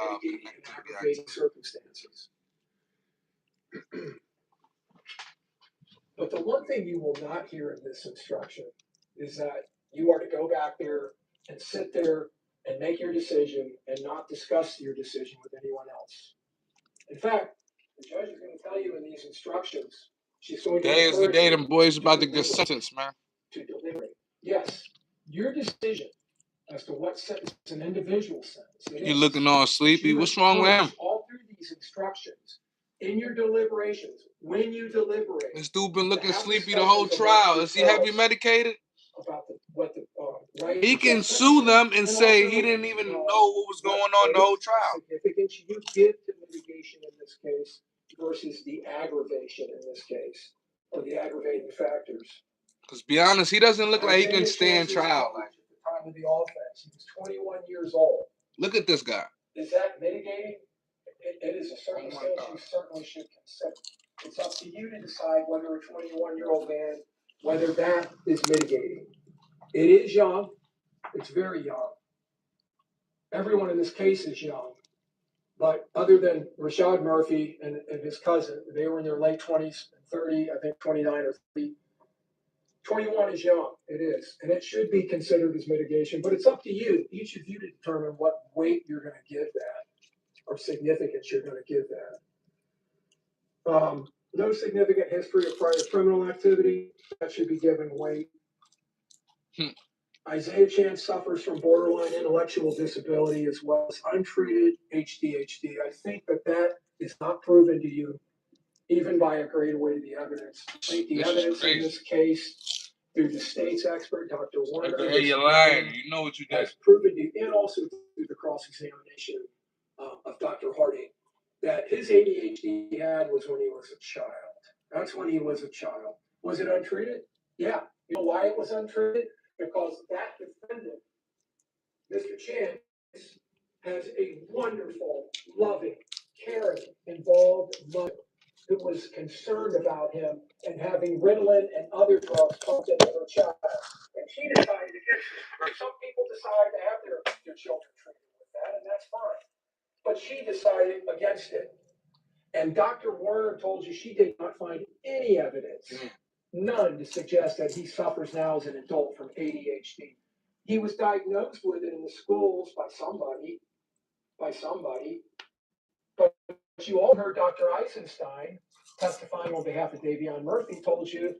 mitigating and aggravating circumstances. But the one thing you will not hear in this instruction is that you are to go back there and sit there and make your decision and not discuss your decision with anyone else. In fact, the judge is going to tell you in these instructions, she's going to Today is the day them boys about to get sentenced, man. To deliberate. Yes, your decision as to what sentence an individual sentence. You looking all sleepy? What's wrong with him? All through these instructions, in your deliberations, when you deliberate. This dude been looking sleepy the whole trial. Is he heavy medicated? About right? He can sue them and say he didn't even know what was going on the whole trial. Significance you give to mitigation in this case versus the aggravation in this case, or the aggravating factors. Because be honest, he doesn't look like he can stand trial. Like, at the time of the offense, he was 21 years old. Look at this guy. Is that mitigating? It is a circumstance you certainly should consider. It's up to you to decide whether a 21-year-old man, whether that is mitigating. It is young. It's very young. Everyone in this case is young. But other than Rashad Murphy and his cousin, they were in their late 20s and 30, I think 29 or 30. 21 is young. It is. And it should be considered as mitigation. But it's up to you, each of you, to determine what weight you're going to give that or significance you're going to give that. No significant history of prior criminal activity. That should be given weight. Isaiah Chance suffers from borderline intellectual disability as well as untreated ADHD. I think that is not proven to you, even by a great weight of the evidence. I think the evidence in this case, through the state's expert, Dr. Warner, hey, you're lying. You know what you did. Has proven to you, and also through the cross-examination of Dr. Harding, that his ADHD he had was when he was a child. That's when he was a child. Was it untreated? Yeah. You know why it was untreated? Because that defendant, Mr. Chance, has a wonderful, loving, caring, involved mother who was concerned about him and having Ritalin and other drugs pumped into her child. And she decided against it. Some people decide to have their children treated with that, and that's fine. But she decided against it. And Dr. Warner told you she did not find any evidence, none, to suggest that he suffers now as an adult from ADHD. He was diagnosed with it in the schools by somebody. But you all heard Dr. Eisenstein testifying on behalf of Davion Murphy told you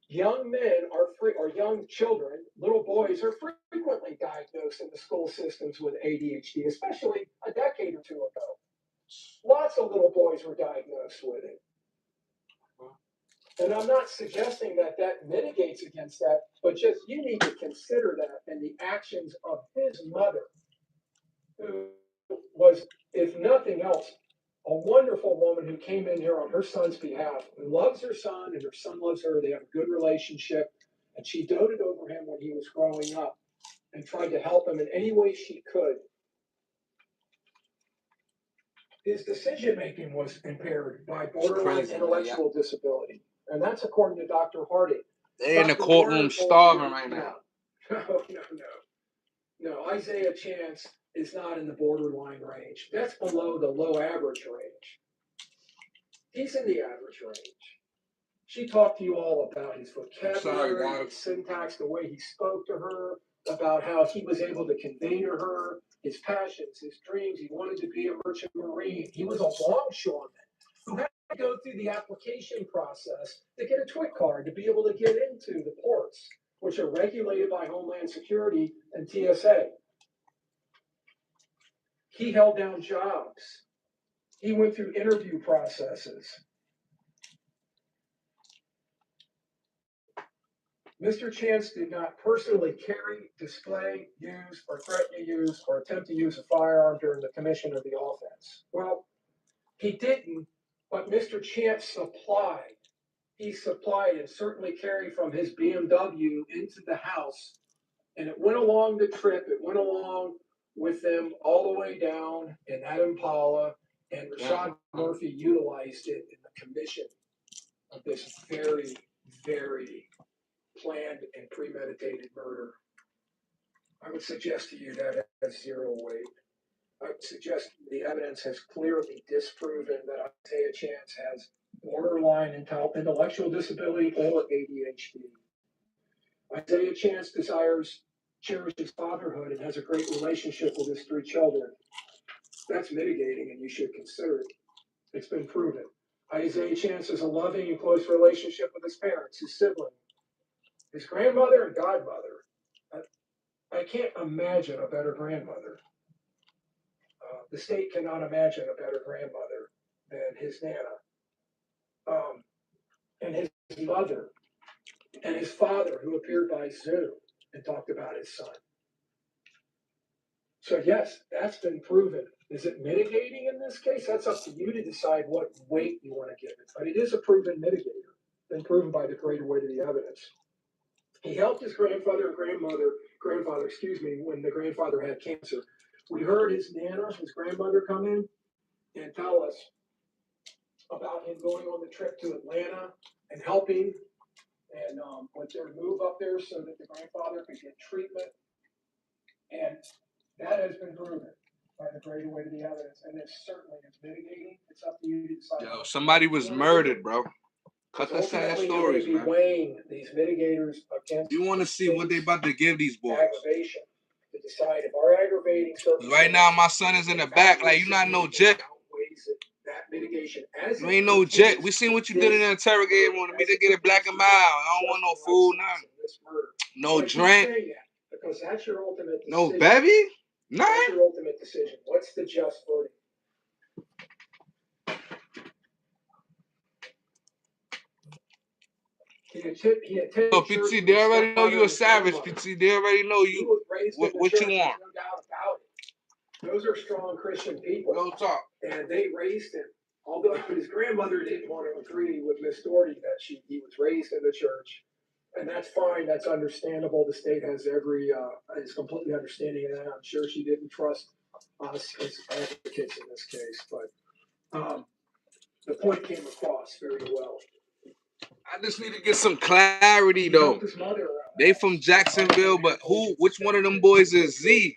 young men or young children, little boys, are frequently diagnosed in the school systems with ADHD, especially a decade or two ago. Lots of little boys were diagnosed with it. And I'm not suggesting that mitigates against that, but just you need to consider that and the actions of his mother, who was, if nothing else, a wonderful woman who came in here on her son's behalf, who loves her son and her son loves her. They have a good relationship. And she doted over him when he was growing up and tried to help him in any way she could. His decision-making was impaired by borderline intellectual disability. And that's according to Dr. Harding. They're in the courtroom starving right now. No, Isaiah Chance is not in the borderline range. That's below the low average range. He's in the average range. She talked to you all about his vocabulary, his syntax, the way he spoke to her, about how he was able to convey to her his passions, his dreams. He wanted to be a merchant marine. He was a longshoreman who had to go through the application process to get a TWIC card to be able to get into the ports, which are regulated by Homeland Security and TSA. He held down jobs. He went through interview processes. Mr. Chance did not personally carry, display, use, or threaten to use, or attempt to use a firearm during the commission of the offense. Well, he didn't, but Mr. Chance supplied. He supplied and certainly carried from his BMW into the house, and it went along the trip. It went along with them all the way down in that Impala, and Rashad Murphy utilized it in the commission of this very, very planned and premeditated murder. I would suggest to you that it has zero weight. I would suggest the evidence has clearly disproven that Isaiah Chance has borderline intellectual disability or ADHD. Isaiah Chance cherishes fatherhood and has a great relationship with his 3 children. That's mitigating, and you should consider it. It's been proven. Isaiah Chance has a loving and close relationship with his parents, his sibling, his grandmother and godmother. I can't imagine a better grandmother. The state cannot imagine a better grandmother than his Nana. And his mother and his father, who appeared by Zoom and talked about his son. So yes, that's been proven. Is it mitigating in this case? That's up to you to decide what weight you want to give it. But it is a proven mitigator, been proven by the greater weight of the evidence. He helped his grandfather, when the grandfather had cancer. We heard his Nana, his grandmother, come in and tell us about him going on the trip to Atlanta and helping and with their move up there so that the grandfather could get treatment. And that has been proven by the greater weight of the evidence, and it certainly is mitigating. It's up to you to decide. Yo, somebody was murdered, bro. Cut the sad stories, man. Weighing these mitigators against. You want to see what they about to give these boys? Aggravation to decide if our aggravating circumstances. Right now, my son is in the back, like you not no jet. That mitigation as you ain't no jet. We seen what you did in the interrogator room. Me to get it black and mild. I don't want no food, nothing. No drink. Because that's your ultimate decision. No bevy? Nah. That's your ultimate decision. What's the just verdict? Oh, PT, they already know you a savage, PT. They already know you. What you want? No doubt about it. Those are strong Christian people. No talk. And they raised him. Although his grandmother didn't want to agree with Miss Doherty that he was raised in the church. And that's fine. That's understandable. The state has is completely understanding of that. I'm sure she didn't trust us as advocates in this case. But the point came across very well. I just need to get some clarity, though. They from Jacksonville, but which one of them boys is Z?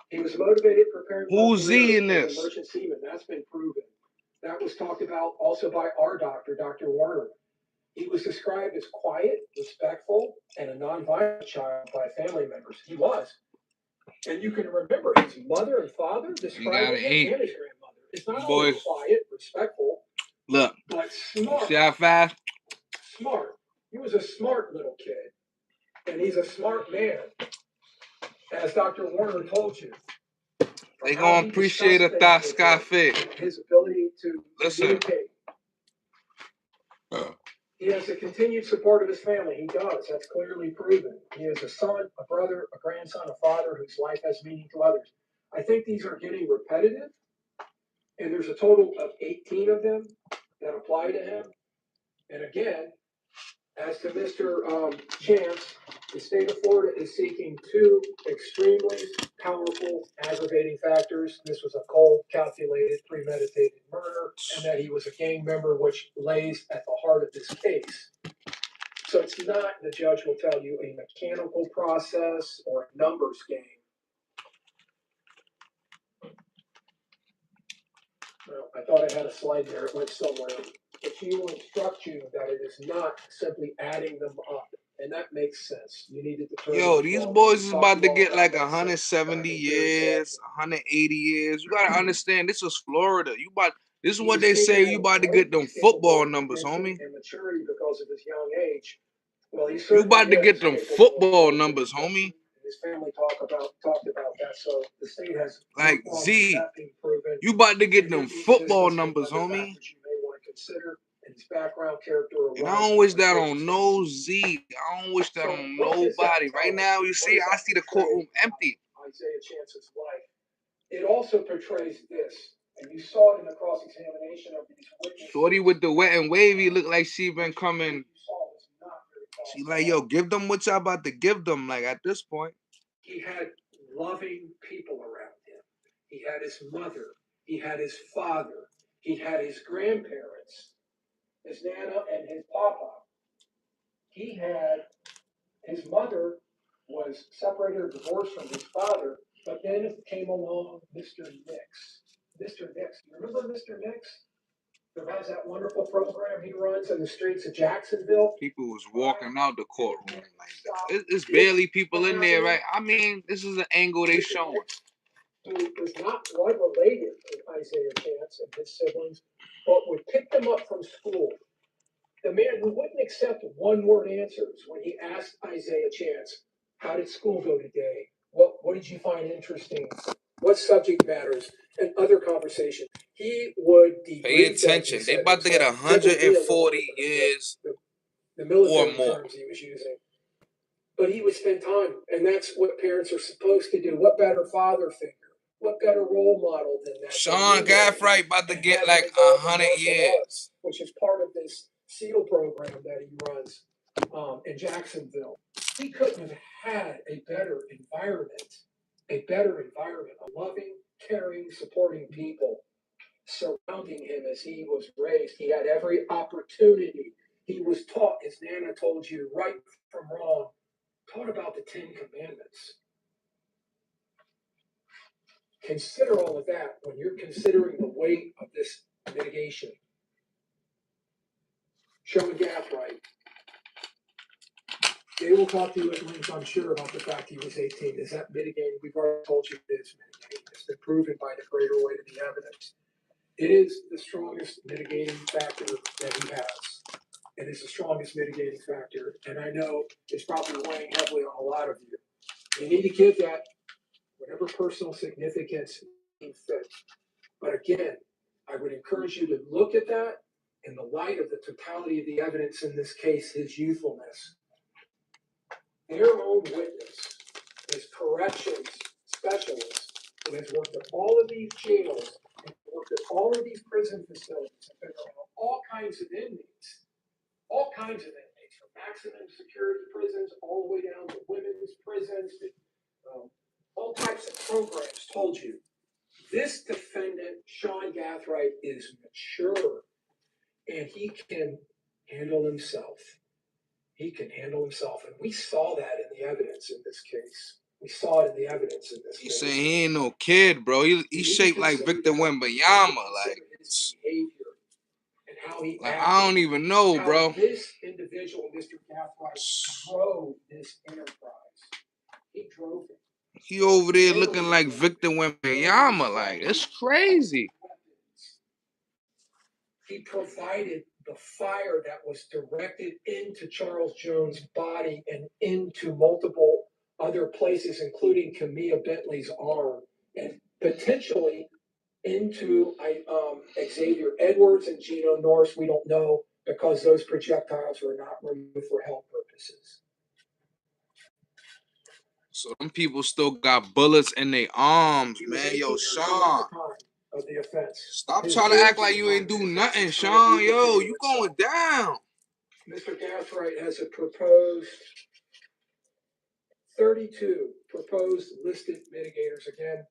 He was motivated preparing. Who's Z in this? Merchant seaman. That's been proven. That was talked about also by our doctor, Dr. Warner. He was described as quiet, respectful, and a nonviolent child by family members. He was. And you can remember his mother and father describing him and his grandmother. It's not only quiet, respectful, look, but smart. See how fast? Smart. He was a smart little kid. And he's a smart man, as Dr. Warner told you. They gonna appreciate a thought Skyface. His ability to listen. Communicate. He has the continued support of his family. He does. That's clearly proven. He has a son, a brother, a grandson, a father whose life has meaning to others. I think these are getting repetitive, and there's a total of 18 of them that apply to him. And again, as to Mr. Chance, the state of Florida is seeking 2 extremely powerful aggravating factors. This was a cold, calculated, premeditated murder, and that he was a gang member, which lays at the heart of this case. So it's not, the judge will tell you, a mechanical process or a numbers game. Well, I thought I had a slide there. It went somewhere. But she will instruct you that it is not simply adding them up. And that makes sense. You need to. Yo, these boys is about to get like 170 years, 180 years. You gotta understand, this is Florida. This is what they say. You about to get them football numbers, homie. And maturity because of his young age. Well, you about to get them football numbers, homie. His family talked about that. So the state has like Z. You about to get them football numbers, homie. You may want to consider his background, character, or and I don't wish that on no Z. I don't wish that on nobody. Right now, you see, I see the courtroom empty. Isaiah Chance's life. It also portrays this, and you saw it in the cross-examination of these witnesses. Shorty with the wet and wavy look like she been coming. She like, yo, give them what y'all about to give them. Like at this point, he had loving people around him. He had his mother. He had his father. He had his grandparents, his Nana and his Papa. He had, his mother was separated or divorced from his father, But then came along Mr. Nix. Mr. Nix, you remember Mr. Nix? Who has that wonderful program he runs in the streets of Jacksonville? People was walking out the courtroom like it's barely people in there, right? I mean, this is an angle they showing. Who was not blood related to Isaiah Chance and his siblings, but would pick them up from school. The man who wouldn't accept one-word answers when he asked Isaiah Chance, "How did school go today? What did you find interesting? What subject matters?" And other conversation. He would pay attention. They about to get 140 years the military or more. terms he was using. But he would spend time, and that's what parents are supposed to do. What better father figure? What better role model than that? Sean Gaffright about to get like 100 years, which is part of this SEAL program that he runs in Jacksonville. He couldn't have had a better environment, a loving, caring, supporting people surrounding him as he was raised. He had every opportunity. He was taught, as Nana told you, right from wrong, taught about the 10 Commandments. Consider all of that when you're considering the weight of this mitigation. Sean Gaffright, they will talk to you at length, I'm sure, about the fact he was 18. Is that mitigating? We've already told you it is mitigating. It's been proven by the greater weight of the evidence. It is the strongest mitigating factor that he has. It is the strongest mitigating factor, and I know it's probably weighing heavily on a lot of you. You need to give that whatever personal significance you fit. But again, I would encourage you to look at that in the light of the totality of the evidence in this case, his youthfulness. Their own witness, his corrections specialist, who has worked at all of these jails and worked at all of these prison facilities and been around all kinds of inmates, from maximum security prisons all the way down to women's prisons, all types of programs, told you this defendant, Sean Gaffright, is mature and he can handle himself. He can handle himself. And we saw that in the evidence in this case. We saw it in the evidence in this case. He's saying he ain't no kid, bro. He shaped like Victor Wembanyama. Like, his behavior and how he like I don't even know, bro. This individual, Mr. Gaffright, drove this enterprise. He drove it. He over there looking like Victor Wembanyama. Like, it's crazy. He provided the fire that was directed into Charles Jones' body and into multiple other places, including Camilla Bentley's arm, and potentially into Xavier Edwards and Gino Norris. We don't know because those projectiles were not removed for health purposes. So them people still got bullets in their arms, man. Yo, Sean. Of the offense. Stop trying to act like you ain't do nothing, Sean. Yo, you going down. Mr. Gaffright has a proposed 32 proposed listed mitigators. Again,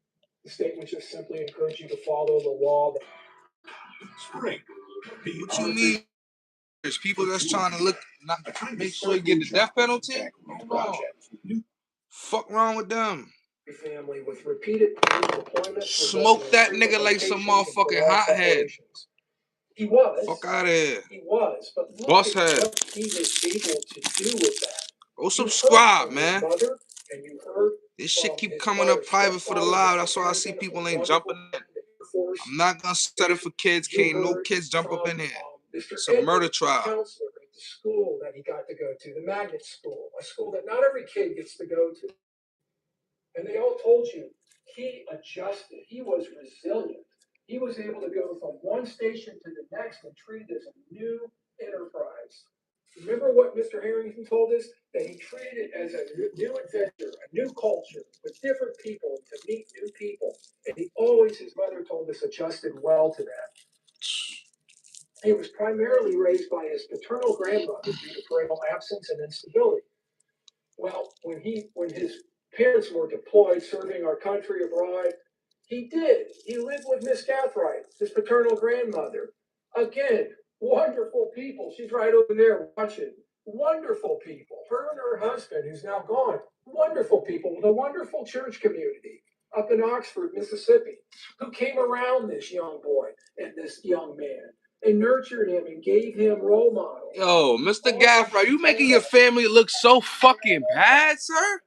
the statement just simply encourage you to follow the law. What you mean? There's people that's trying to make sure you get the death penalty? Fuck wrong with them? Family with repeated deployments. Smoke that nigga like some motherfucking hothead. He was. Fuck out of here. He was. But look Bust at head. what he was able to do with that. Go subscribe, man. Mother, and you heard this shit keep coming up private for the live. That's why I see people ain't jumping in. I'm not gonna set it for kids. Can't no kids jump up in here. It's a murder trial. Counselor at the school that he got to go to, the magnet school, a school that not every kid gets to go to. And they all told you he adjusted. He was resilient. He was able to go from one station to the next and treat it as a new enterprise. Remember what Mr. Harrington told us? That he treated it as a new adventure, a new culture, with different people, to meet new people. And he always, his mother told us, adjusted well to that. He was primarily raised by his paternal grandmother due to parental absence and instability. Well, when his parents were deployed, serving our country abroad, he did. He lived with Miss Gaffright, his paternal grandmother. Again, wonderful people. She's right over there watching. Wonderful people. Her and her husband, who's now gone. Wonderful people with a wonderful church community. up in Oxford, Mississippi, who came around this young boy and this young man and nurtured him and gave him role models. Yo, Mr. Gaffrey, you making your family look so fucking bad, sir?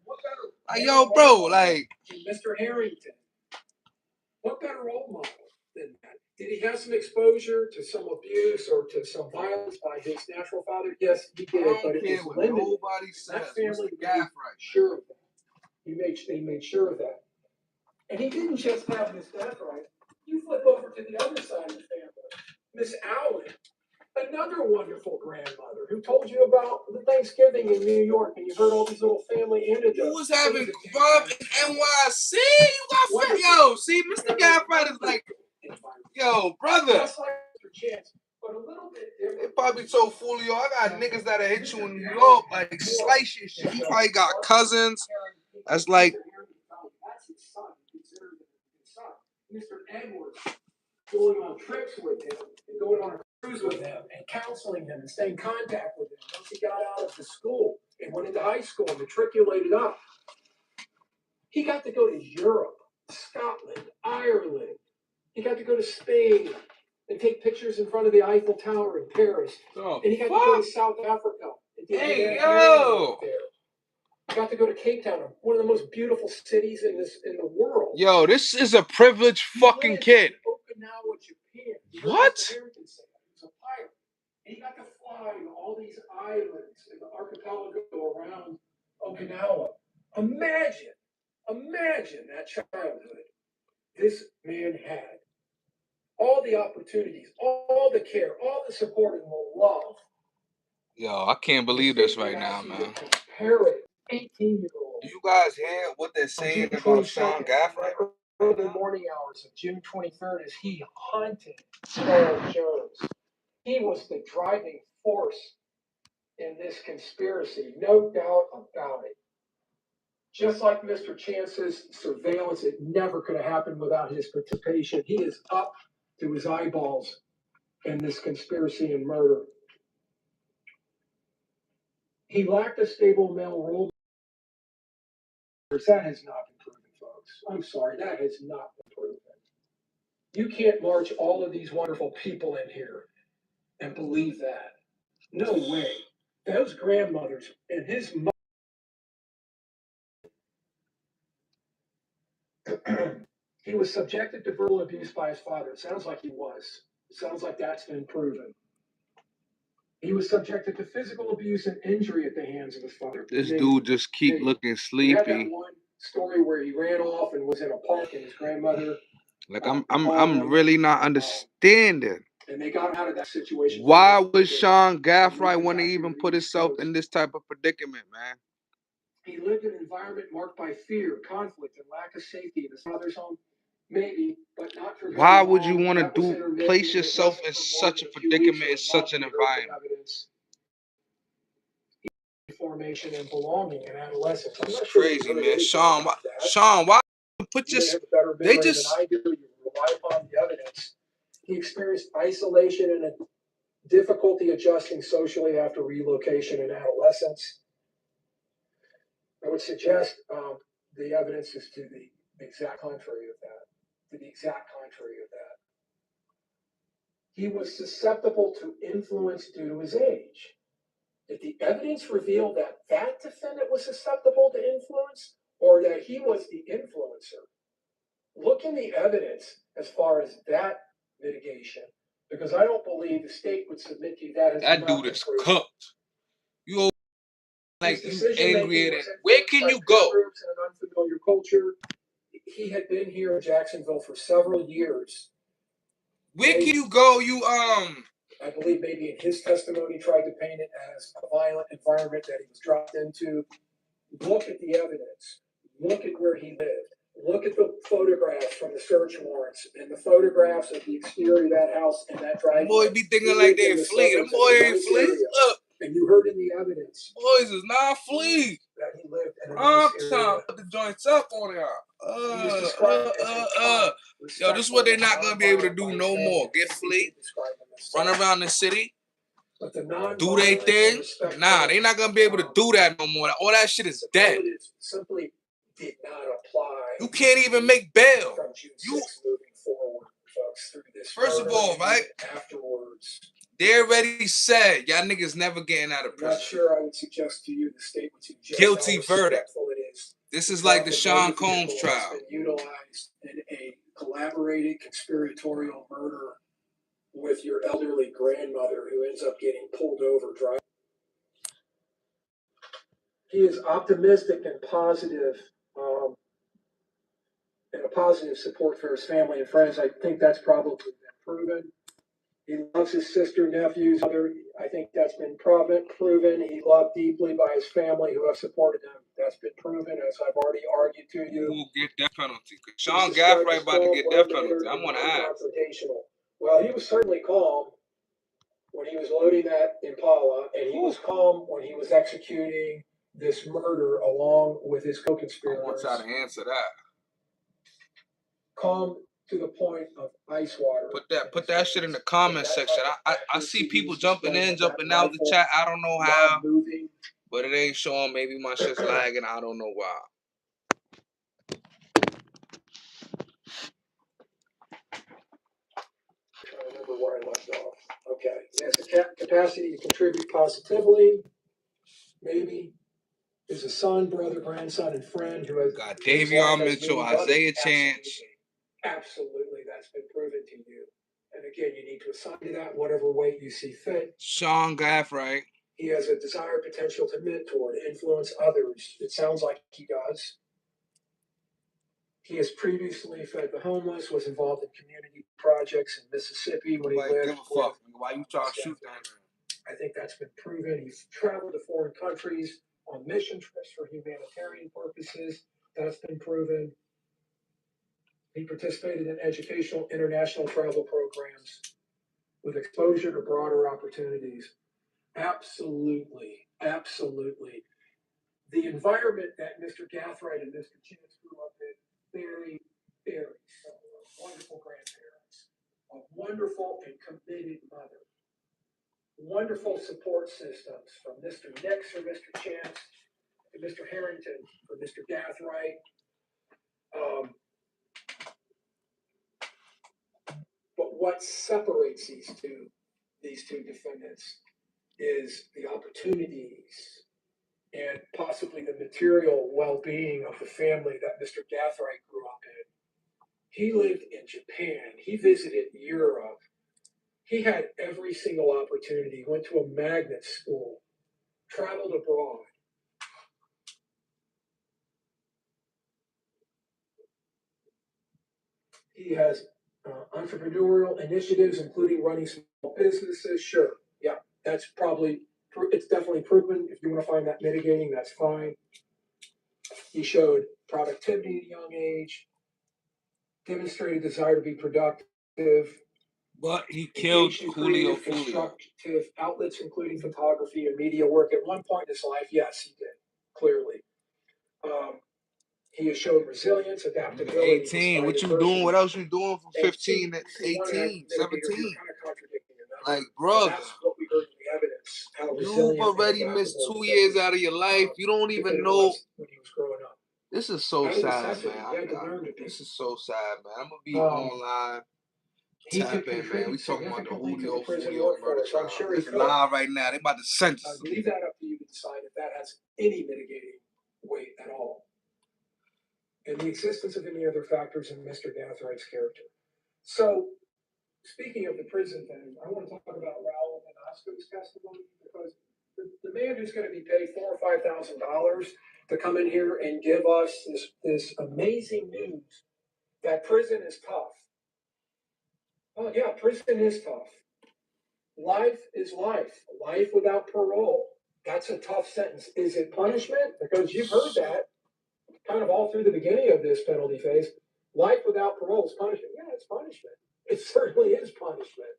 Like, yo, bro, like Mr. Harrington. What better role model than that? Did he have some exposure to some abuse or to some violence by his natural father? Yes, he did, but it was limited. Nobody says. That family Mr. Gaffrey, sure of that. They made sure of that. And he didn't just have Miss Gaffrey. You flip over to the other side of the family. Miss Allen, another wonderful grandmother who told you about the Thanksgiving in New York, and you heard all these little family anecdotes. You was having grub in NYC. You got yo, see, Mr. Gaffrey is like, yo, brother. Just like Mr. Chance, but a little bit different. They probably told Julio, I got niggas that'll hit you in New York, like slice your shit. He probably got cousins. That's like, that's his son. He considers it his son. Mr. Edwards going on trips with him and going on a cruise with him and counseling him and staying in contact with him once he got out of the school and went into high school and matriculated up. He got to go to Europe, Scotland, Ireland. He got to go to Spain and take pictures in front of the Eiffel Tower in Paris. oh, and he got to go to South Africa. And hey, yo! He got to go to Cape Town, one of the most beautiful cities in the world. Yo, this is a privileged fucking kid. Okinawa, Japan. What? He was a pilot. And he got to fly to all these islands in the archipelago around Okinawa. Imagine that childhood this man had. All the opportunities, all the care, all the support and the love. Yo, I can't believe this right now, man. Compare it, 18-year-old. Do you guys hear what they're saying about Sean Gaffrey? Early morning hours of June 23rd as he haunted Paul Jones. He was the driving force in this conspiracy, no doubt about it. Just like Mr. Chance's surveillance, it never could have happened without his participation. He is up to his eyeballs in this conspiracy and murder. He lacked a stable male role. That has not been proven, folks. I'm sorry, that has not been proven. You can't march all of these wonderful people in here and believe that. No way. Those grandmothers and his mother. He was subjected to verbal abuse by his father. It sounds like he was. It sounds like that's been proven. He was subjected to physical abuse and injury at the hands of his father. This dude just keep looking sleepy. He had that one story where he ran off and was in a park and his grandmother. Like I'm really not understanding. And they got out of that situation. Why would Sean Gaffrey want to even put himself in this type of predicament, man? He lived in an environment marked by fear, conflict, and lack of safety in his father's home. Maybe, but not for. Why would you want to place yourself in such a predicament in such an environment? Formation and belonging in adolescence. It's crazy, man. Sean, why put your? They just. You rely upon the evidence. He experienced isolation and a difficulty adjusting socially after relocation in adolescence. I would suggest the evidence is to the exact contrary of that. To the exact contrary of that. He was susceptible to influence due to his age. Did the evidence reveal that that defendant was susceptible to influence or that he was the influencer? Look in the evidence as far as that mitigation, because I don't believe the state would submit to you that. That dude is cooked. You like you angry at it. Where can you go? In an unfamiliar culture. He had been here in Jacksonville for several years. Where can you go? I believe maybe in his testimony tried to paint it as a violent environment that he was dropped into. Look at the evidence. Look at where he lived. Look at the photographs from the search warrants and the photographs of the exterior of that house and that driveway. Boy be thinking like they flee. Them boy ain't flee. Look. And you heard in the evidence. Boys is not flee. That he lived in a I'm trying to put the joints up on here. Yo, this is what they're not gonna be able to do no more. Get flee, run around the city, do their thing. Nah, they're not gonna be able to do that no more. All that shit is dead. Simply did not apply. You can't even make bail. From June You 6th moving forward, folks, through this. First of all, right? Afterwards. They already said y'all niggas never getting out of prison. I'm not sure I would suggest to you the statement to just guilty verdict. It is. This is like the Sean Combs trial. Has been utilized in a collaborated conspiratorial murder with your elderly grandmother who ends up getting pulled over driving. He is optimistic and positive, and a positive support for his family and friends. I think that's probably been proven. He loves his sister, nephews, mother. I think that's been proven. He loved deeply by his family who have supported him. That's been proven, as I've already argued to you. Who will get death penalty? Sean Gaffray about to get death penalty. I'm gonna ask. Well, he was certainly calm when he was loading that Impala, and he was calm when he was executing this murder along with his co-conspirators. I want y'all to answer that. Calm to the point of ice water. Put that shit in the comment section. I see people jumping in, jumping out the chat. I don't know how, but it ain't showing. Maybe my shit's lagging. I don't know why. I remember where I left off. Okay. He has the capacity to contribute positively. Maybe. Is a son, brother, grandson, and friend who has got Davion Mitchell, Isaiah Chance. Absolutely, that's been proven to you. And again, you need to assign to that whatever weight you see fit. Sean Gaffray. He has a desire, potential to mentor, to influence others. It sounds like he does. He has previously fed the homeless, was involved in community projects in Mississippi when he lived. Give a fuck. Why you trying to shoot that? I think that's been proven. He's traveled to foreign countries on mission trips for humanitarian purposes. That's been proven. He participated in educational international travel programs with exposure to broader opportunities. Absolutely. Absolutely. The environment that Mr. Gathright and Mr. Chance grew up in, very, very similar. Wonderful grandparents. A wonderful and committed mother. Wonderful support systems from Mr. Nix or Mr. Chance to Mr. Harrington or Mr. Gathright. But what separates these two defendants is the opportunities and possibly the material well-being of the family that Mr. Gathright grew up in. He lived in Japan. He visited Europe. He had every single opportunity. He went to a magnet school, traveled abroad. He has entrepreneurial initiatives, including running small businesses. Sure, yeah, it's definitely proven. If you want to find that mitigating, that's fine. He showed productivity at a young age, demonstrated desire to be productive. But he killed Julio. Constructive outlets, including photography and media work. At one point in his life, yes, he did, clearly. He has shown resilience, adaptability. 18. What you doing? What else you doing from 15 to 18, 17? Like, brother, that's what we heard in the evidence. You've already missed 2 years out of your life. You don't even know. When he was growing up. This is so sad, man. This is so sad, man. I'm gonna be online. Tap in, man. We talking about the Julio murder trial. It's live right now. They about to sentence. I leave that up to you to decide if that has any mitigating weight at all. And the existence of any other factors in Mr. Gathright's character. So, speaking of the prison thing, I want to talk about Raul Velasco's testimony because the man who's going to be paid $4,000 or $5,000 to come in here and give us this amazing news that prison is tough. Oh yeah, prison is tough. Life is life. Life without parole. That's a tough sentence. Is it punishment? Because you've heard that kind of all through the beginning of this penalty phase. Life without parole is punishment. Yeah, it's punishment. It certainly is punishment.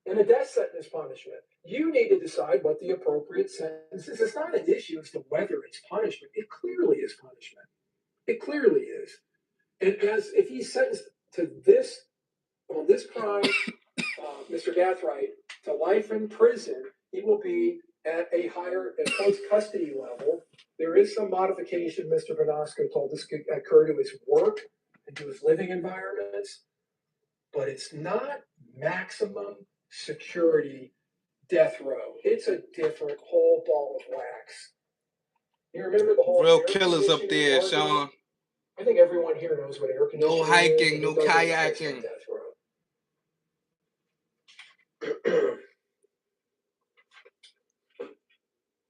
And a death sentence is punishment. You need to decide what the appropriate sentence is. It's not an issue as to whether it's punishment. It clearly is punishment. It clearly is. And as if he's sentenced to this, on this crime, Mr. Gathright, to life in prison, he will be at a higher post-custody level There is some modification Mr. Bonasco told us could occur to his work and to his living environments, but it's not maximum security death row. It's a different whole ball of wax. You remember the whole Real air killers up conditioning there, argument? Sean. I think everyone here knows what air conditioning No is. hiking, And no it doesn't exist on kayaking. death row.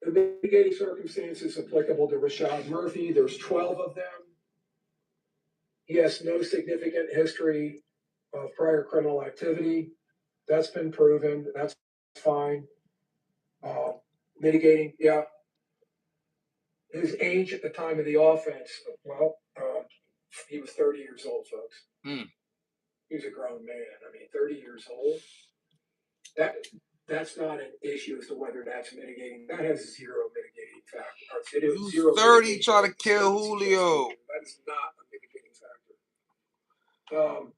The mitigating circumstances applicable to Rashad Murphy, there's 12 of them. He has no significant history of prior criminal activity. That's been proven. That's fine. Mitigating, yeah. His age at the time of the offense, well, he was 30 years old, folks. He was a grown man. I mean, 30 years old. That's not an issue as to whether that's mitigating. That has zero mitigating factor. You 30 trying to kill Julio. That is not a mitigating factor.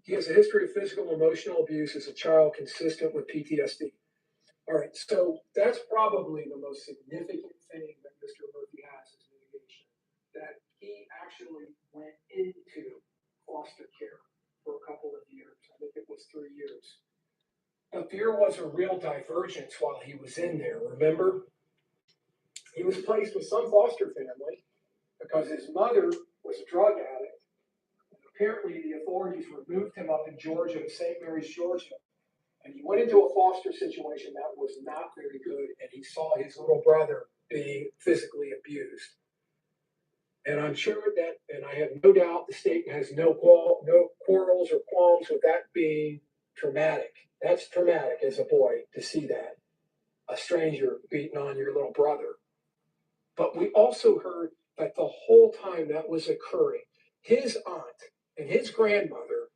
He has a history of physical and emotional abuse as a child consistent with PTSD. All right, so that's probably the most significant thing that Mr. Murphy has as mitigation, that he actually went into foster care for a couple of years. I think it was 3 years. But there was a real divergence while he was in there, remember? He was placed with some foster family because his mother was a drug addict. Apparently, the authorities removed him up in Georgia, to St. Mary's, Georgia. And he went into a foster situation that was not very good, and he saw his little brother being physically abused. And I'm sure that, and I have no doubt, the state has no quarrels or qualms with that being traumatic. That's traumatic as a boy to see that, a stranger beating on your little brother. But we also heard that the whole time that was occurring, his aunt and his grandmother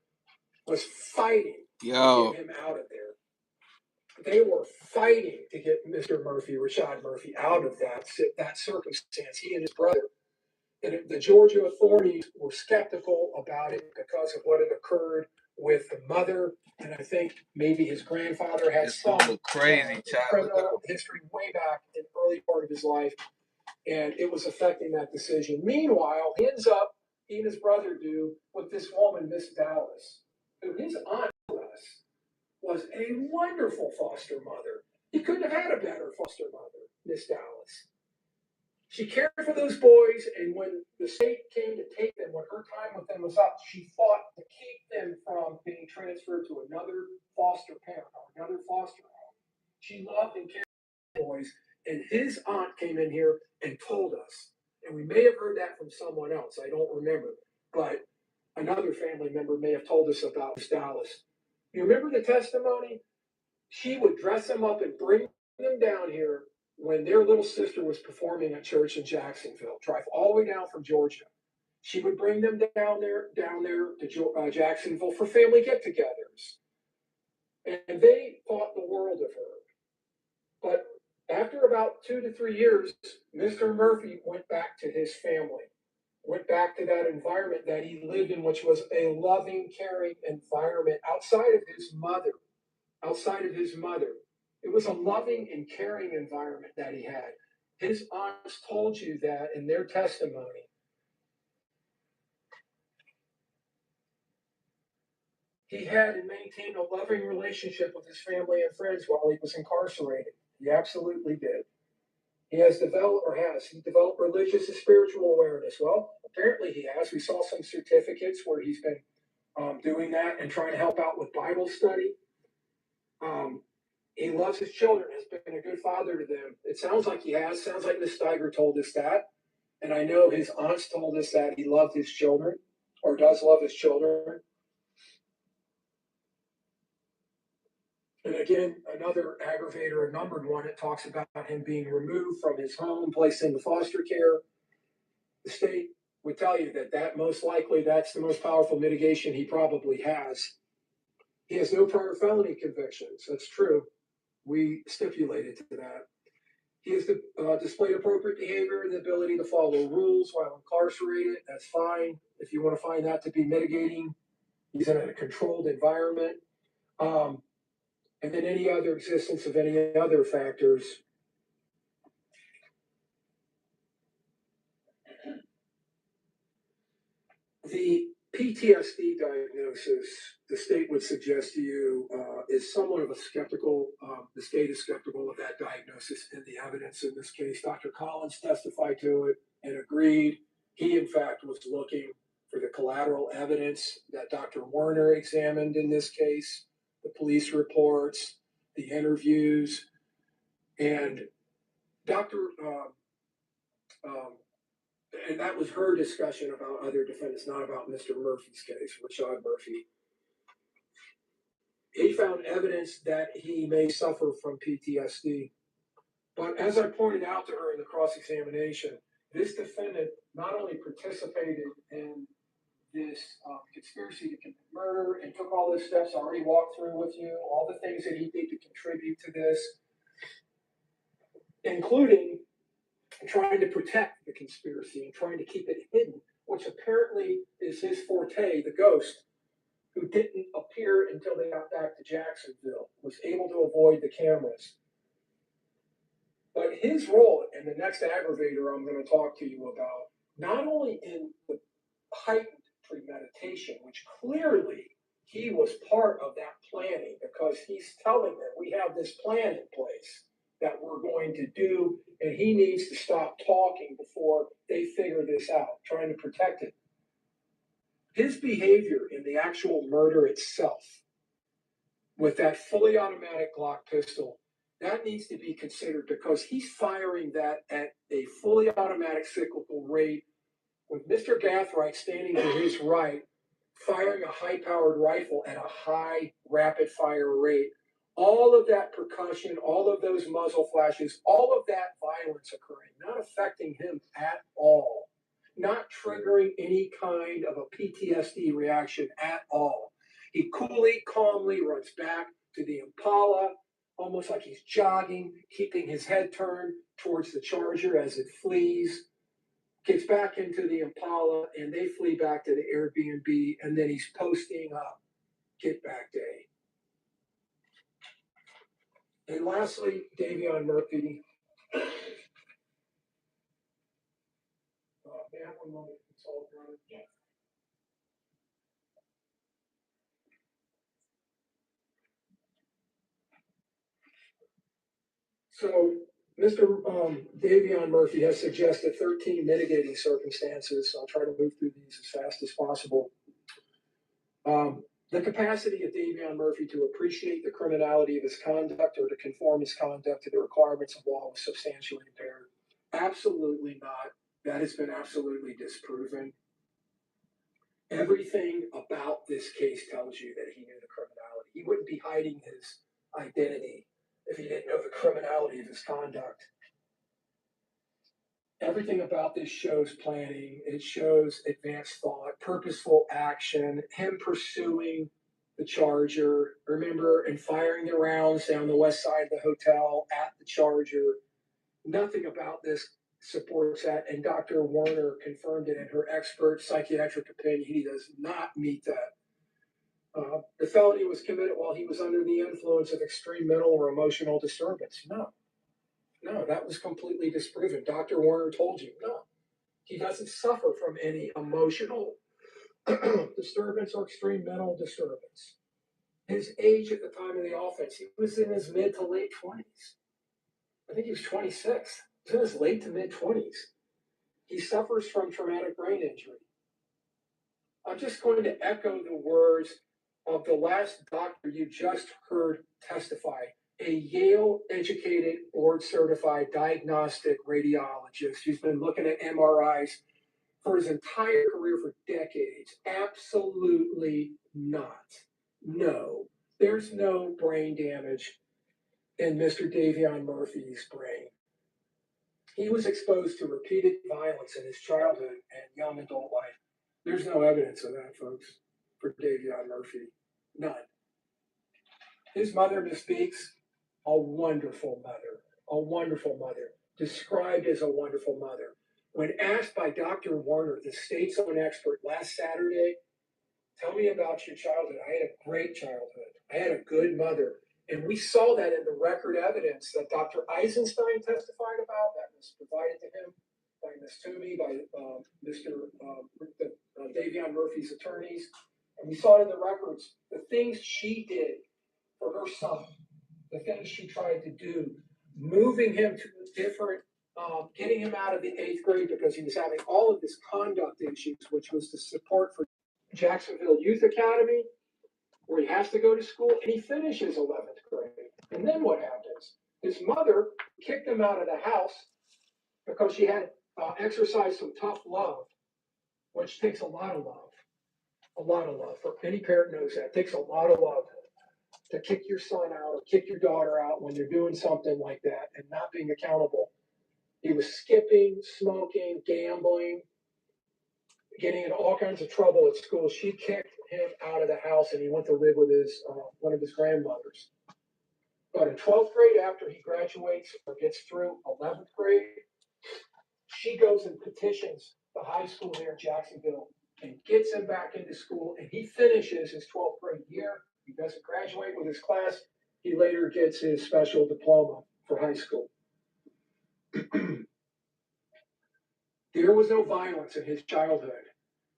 was fighting to get him out of there. They were fighting to get Mr. Murphy, Rashad Murphy, out of that circumstance, he and his brother. And the Georgia authorities were skeptical about it because of what had occurred with the mother. And I think maybe his grandfather had some criminal history way back in the early part of his life. And it was affecting that decision. Meanwhile, he ends up, he and his brother do, with this woman, Miss Dallas, who his aunt was a wonderful foster mother. He couldn't have had a better foster mother, Miss Dallas. She cared for those boys, and when the state came to take them, when her time with them was up, she fought to keep them from being transferred to another foster parent or another foster home. She loved and cared for the boys, and his aunt came in here and told us, and we may have heard that from someone else, I don't remember, but another family member may have told us about Miss Dallas. You remember the testimony? She would dress them up and bring them down here when their little sister was performing at church in Jacksonville. Drive all the way down from Georgia. She would bring them down there to Jacksonville for family get-togethers. And they thought the world of her. But after about 2 to 3 years, Mr. Murphy went back to his family, went back to that environment that he lived in, which was a loving, caring environment outside of his mother. It was a loving and caring environment that he had. His aunts told you that in their testimony. He had and maintained a loving relationship with his family and friends while he was incarcerated. He absolutely did. He developed religious and spiritual awareness. Well, apparently he has. We saw some certificates where he's been doing that and trying to help out with Bible study. He loves his children, has been a good father to them. It sounds like he has. Sounds like Miss Steiger told us that. And I know his aunts told us that he loved his children, or does love his children. And again, another aggravator, a numbered one, it talks about him being removed from his home, placed into foster care. The state would tell you that most likely that's the most powerful mitigation he probably has. He has no prior felony convictions. That's true. We stipulated to that. He has displayed appropriate behavior and the ability to follow rules while incarcerated. That's fine. If you want to find that to be mitigating, he's in a controlled environment. And then any other existence of any other factors. The PTSD diagnosis, the state would suggest to you, is somewhat of a skeptical, the state is skeptical of that diagnosis and the evidence in this case. Dr. Collins testified to it and agreed. He, in fact, was looking for the collateral evidence that Dr. Werner examined in this case, the police reports, the interviews, and Dr. And that was her discussion about other defendants, not about Mr. Murphy's case, Rashad Murphy. He found evidence that he may suffer from PTSD. But as I pointed out to her in the cross-examination, this defendant not only participated in this conspiracy to commit murder and took all those steps I already walked through with you, all the things that he did to contribute to this, including trying to protect the conspiracy and trying to keep it hidden, which apparently is his forte, the ghost, who didn't appear until they got back to Jacksonville, was able to avoid the cameras. But his role, and the next aggravator I'm going to talk to you about, not only in the heightened premeditation, which clearly he was part of that planning because he's telling them we have this plan in place that we're going to do, and he needs to stop talking before they figure this out, trying to protect it. His behavior in the actual murder itself, with that fully automatic Glock pistol, that needs to be considered because he's firing that at a fully automatic cyclical rate with Mr. Gathright standing to his right, firing a high-powered rifle at a high rapid-fire rate. All of that percussion, all of those muzzle flashes, all of that violence occurring, not affecting him at all, not triggering any kind of a PTSD reaction at all. He coolly, calmly runs back to the Impala, almost like he's jogging, keeping his head turned towards the Charger as it flees, gets back into the Impala, and they flee back to the Airbnb, and then he's posting up Get Back Day. And lastly, Davion Murphy. May I have one moment to consult, Your Honor? Yes. So, Mr. Davion Murphy has suggested 13 mitigating circumstances. I'll try to move through these as fast as possible. The capacity of Davion Murphy to appreciate the criminality of his conduct or to conform his conduct to the requirements of law was substantially impaired. Absolutely not. That has been absolutely disproven. Everything about this case tells you that he knew the criminality. He wouldn't be hiding his identity if he didn't know the criminality of his conduct. Everything about this shows planning. It shows advanced thought, purposeful action, him pursuing the Charger, remember, and firing the rounds down the west side of the hotel at the Charger. Nothing about this supports that, and Dr. Werner confirmed it in her expert psychiatric opinion. He does not meet that. The felony was committed while he was under the influence of extreme mental or emotional disturbance. No, that was completely disproven. Dr. Werner told you, no, he doesn't suffer from any emotional disturbance or extreme mental disturbance. His age at the time of the offense, he was in his mid to late 20s. I think he was 26. He was in his late to mid 20s. He suffers from traumatic brain injury. I'm just going to echo the words of the last doctor you just heard testify, a Yale-educated, board-certified diagnostic radiologist who's been looking at MRIs for his entire career for decades. Absolutely not. No, there's no brain damage in Mr. Davion Murphy's brain. He was exposed to repeated violence in his childhood and young adult life. There's no evidence of that, folks, for Davion Murphy. None. His mother, Miss Beeks, a wonderful mother, described as a wonderful mother. When asked by Dr. Werner, the state's own expert, last Saturday, tell me about your childhood. I had a great childhood. I had a good mother. And we saw that in the record evidence that Dr. Eisenstein testified about that was provided to him. by Miss Toomey, by Mr. Davion Murphy's attorneys. And we saw in the records the things she did for her son, the things she tried to do, moving him to a different, getting him out of the eighth grade because he was having all of this conduct issues, which was the support for Jacksonville Youth Academy, where he has to go to school, and he finishes 11th grade. And then what happens? His mother kicked him out of the house because she had exercised some tough love, which takes a lot of love. A lot of love. For any parent knows that. It takes a lot of love to kick your son out or kick your daughter out when they're doing something like that and not being accountable. He was skipping, smoking, gambling, getting in all kinds of trouble at school. She kicked him out of the house and he went to live with his one of his grandmothers. But in 12th grade, after he graduates or gets through 11th grade, she goes and petitions the high school here in Jacksonville and gets him back into school. And he finishes his 12th grade year. He doesn't graduate with his class. He later gets his special diploma for high school. There was no violence in his childhood.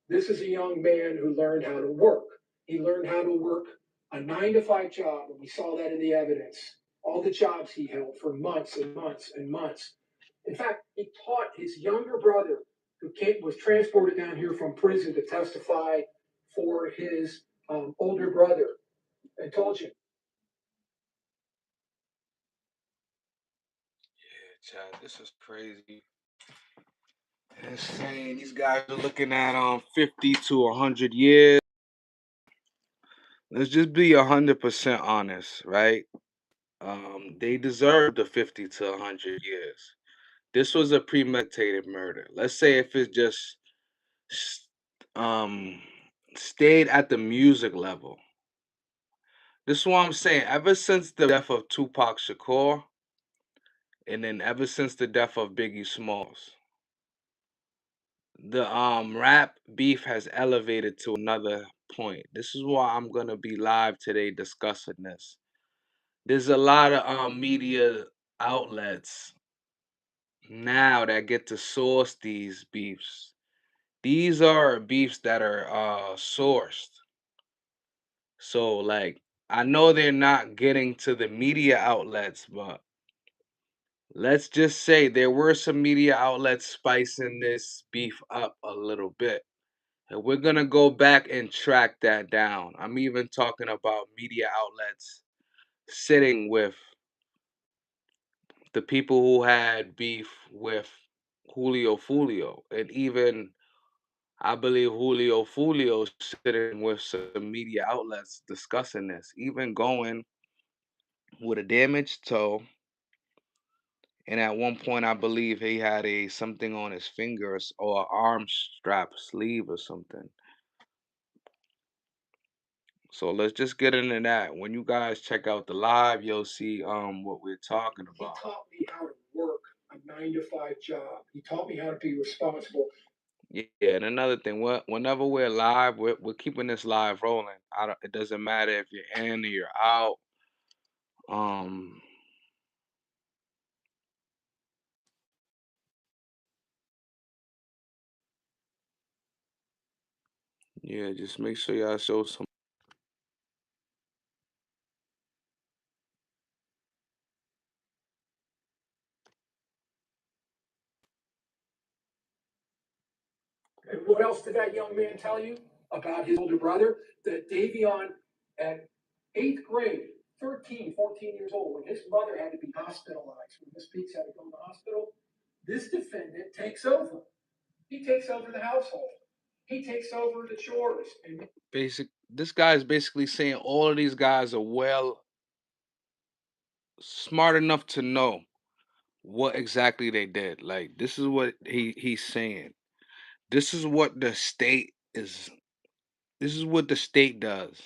This is a young man who learned how to work. He learned how to work a 9 to 5 job, and we saw that in the evidence. All the jobs he held for months and months and months. In fact, he taught his younger brother, was transported down here from prison to testify for his older brother, and told you. Yeah, Chad, this is crazy. Insane. These guys are looking at 50 to 100 years. Let's just be 100% honest, right? They deserve the 50 to 100 years. This was a premeditated murder. Let's say if it just s- um stayed at the music level. This is what I'm saying. Ever since the death of Tupac Shakur, and then ever since the death of Biggie Smalls, the rap beef has elevated to another point. This is why I'm gonna be live today discussing this. There's a lot of media outlets now that get to source these beefs. These are beefs that are sourced. So like I know they're not getting to the media outlets, but let's just say there were some media outlets spicing this beef up a little bit. And we're gonna go back and track that down. I'm even talking about media outlets sitting with the people who had beef with Julio Fulio. And even I believe Julio Fulio sitting with some media outlets discussing this, even going with a damaged toe. And at one point, I believe he had a something on his fingers or arm strap sleeve or something. So let's just get into that. When you guys check out the live, you'll see what we're talking He about. taught me how to work a 9 to 5 job. He taught me how to be responsible. Yeah, and another thing, whenever we're live, we're keeping this live rolling. I don't, it doesn't matter if you're in or you're out. Um, yeah, just make sure y'all show some. And what else did that young man tell you about his older brother? That Davion, at eighth grade, 13, 14 years old, when his mother had to be hospitalized, when Miss Peaks had to go to the hospital, this defendant takes over. He takes over the household. He takes over the chores. And This guy is basically saying all of these guys are well smart enough to know what exactly they did. Like this is what he's saying. This is what the state is. This is what the state does.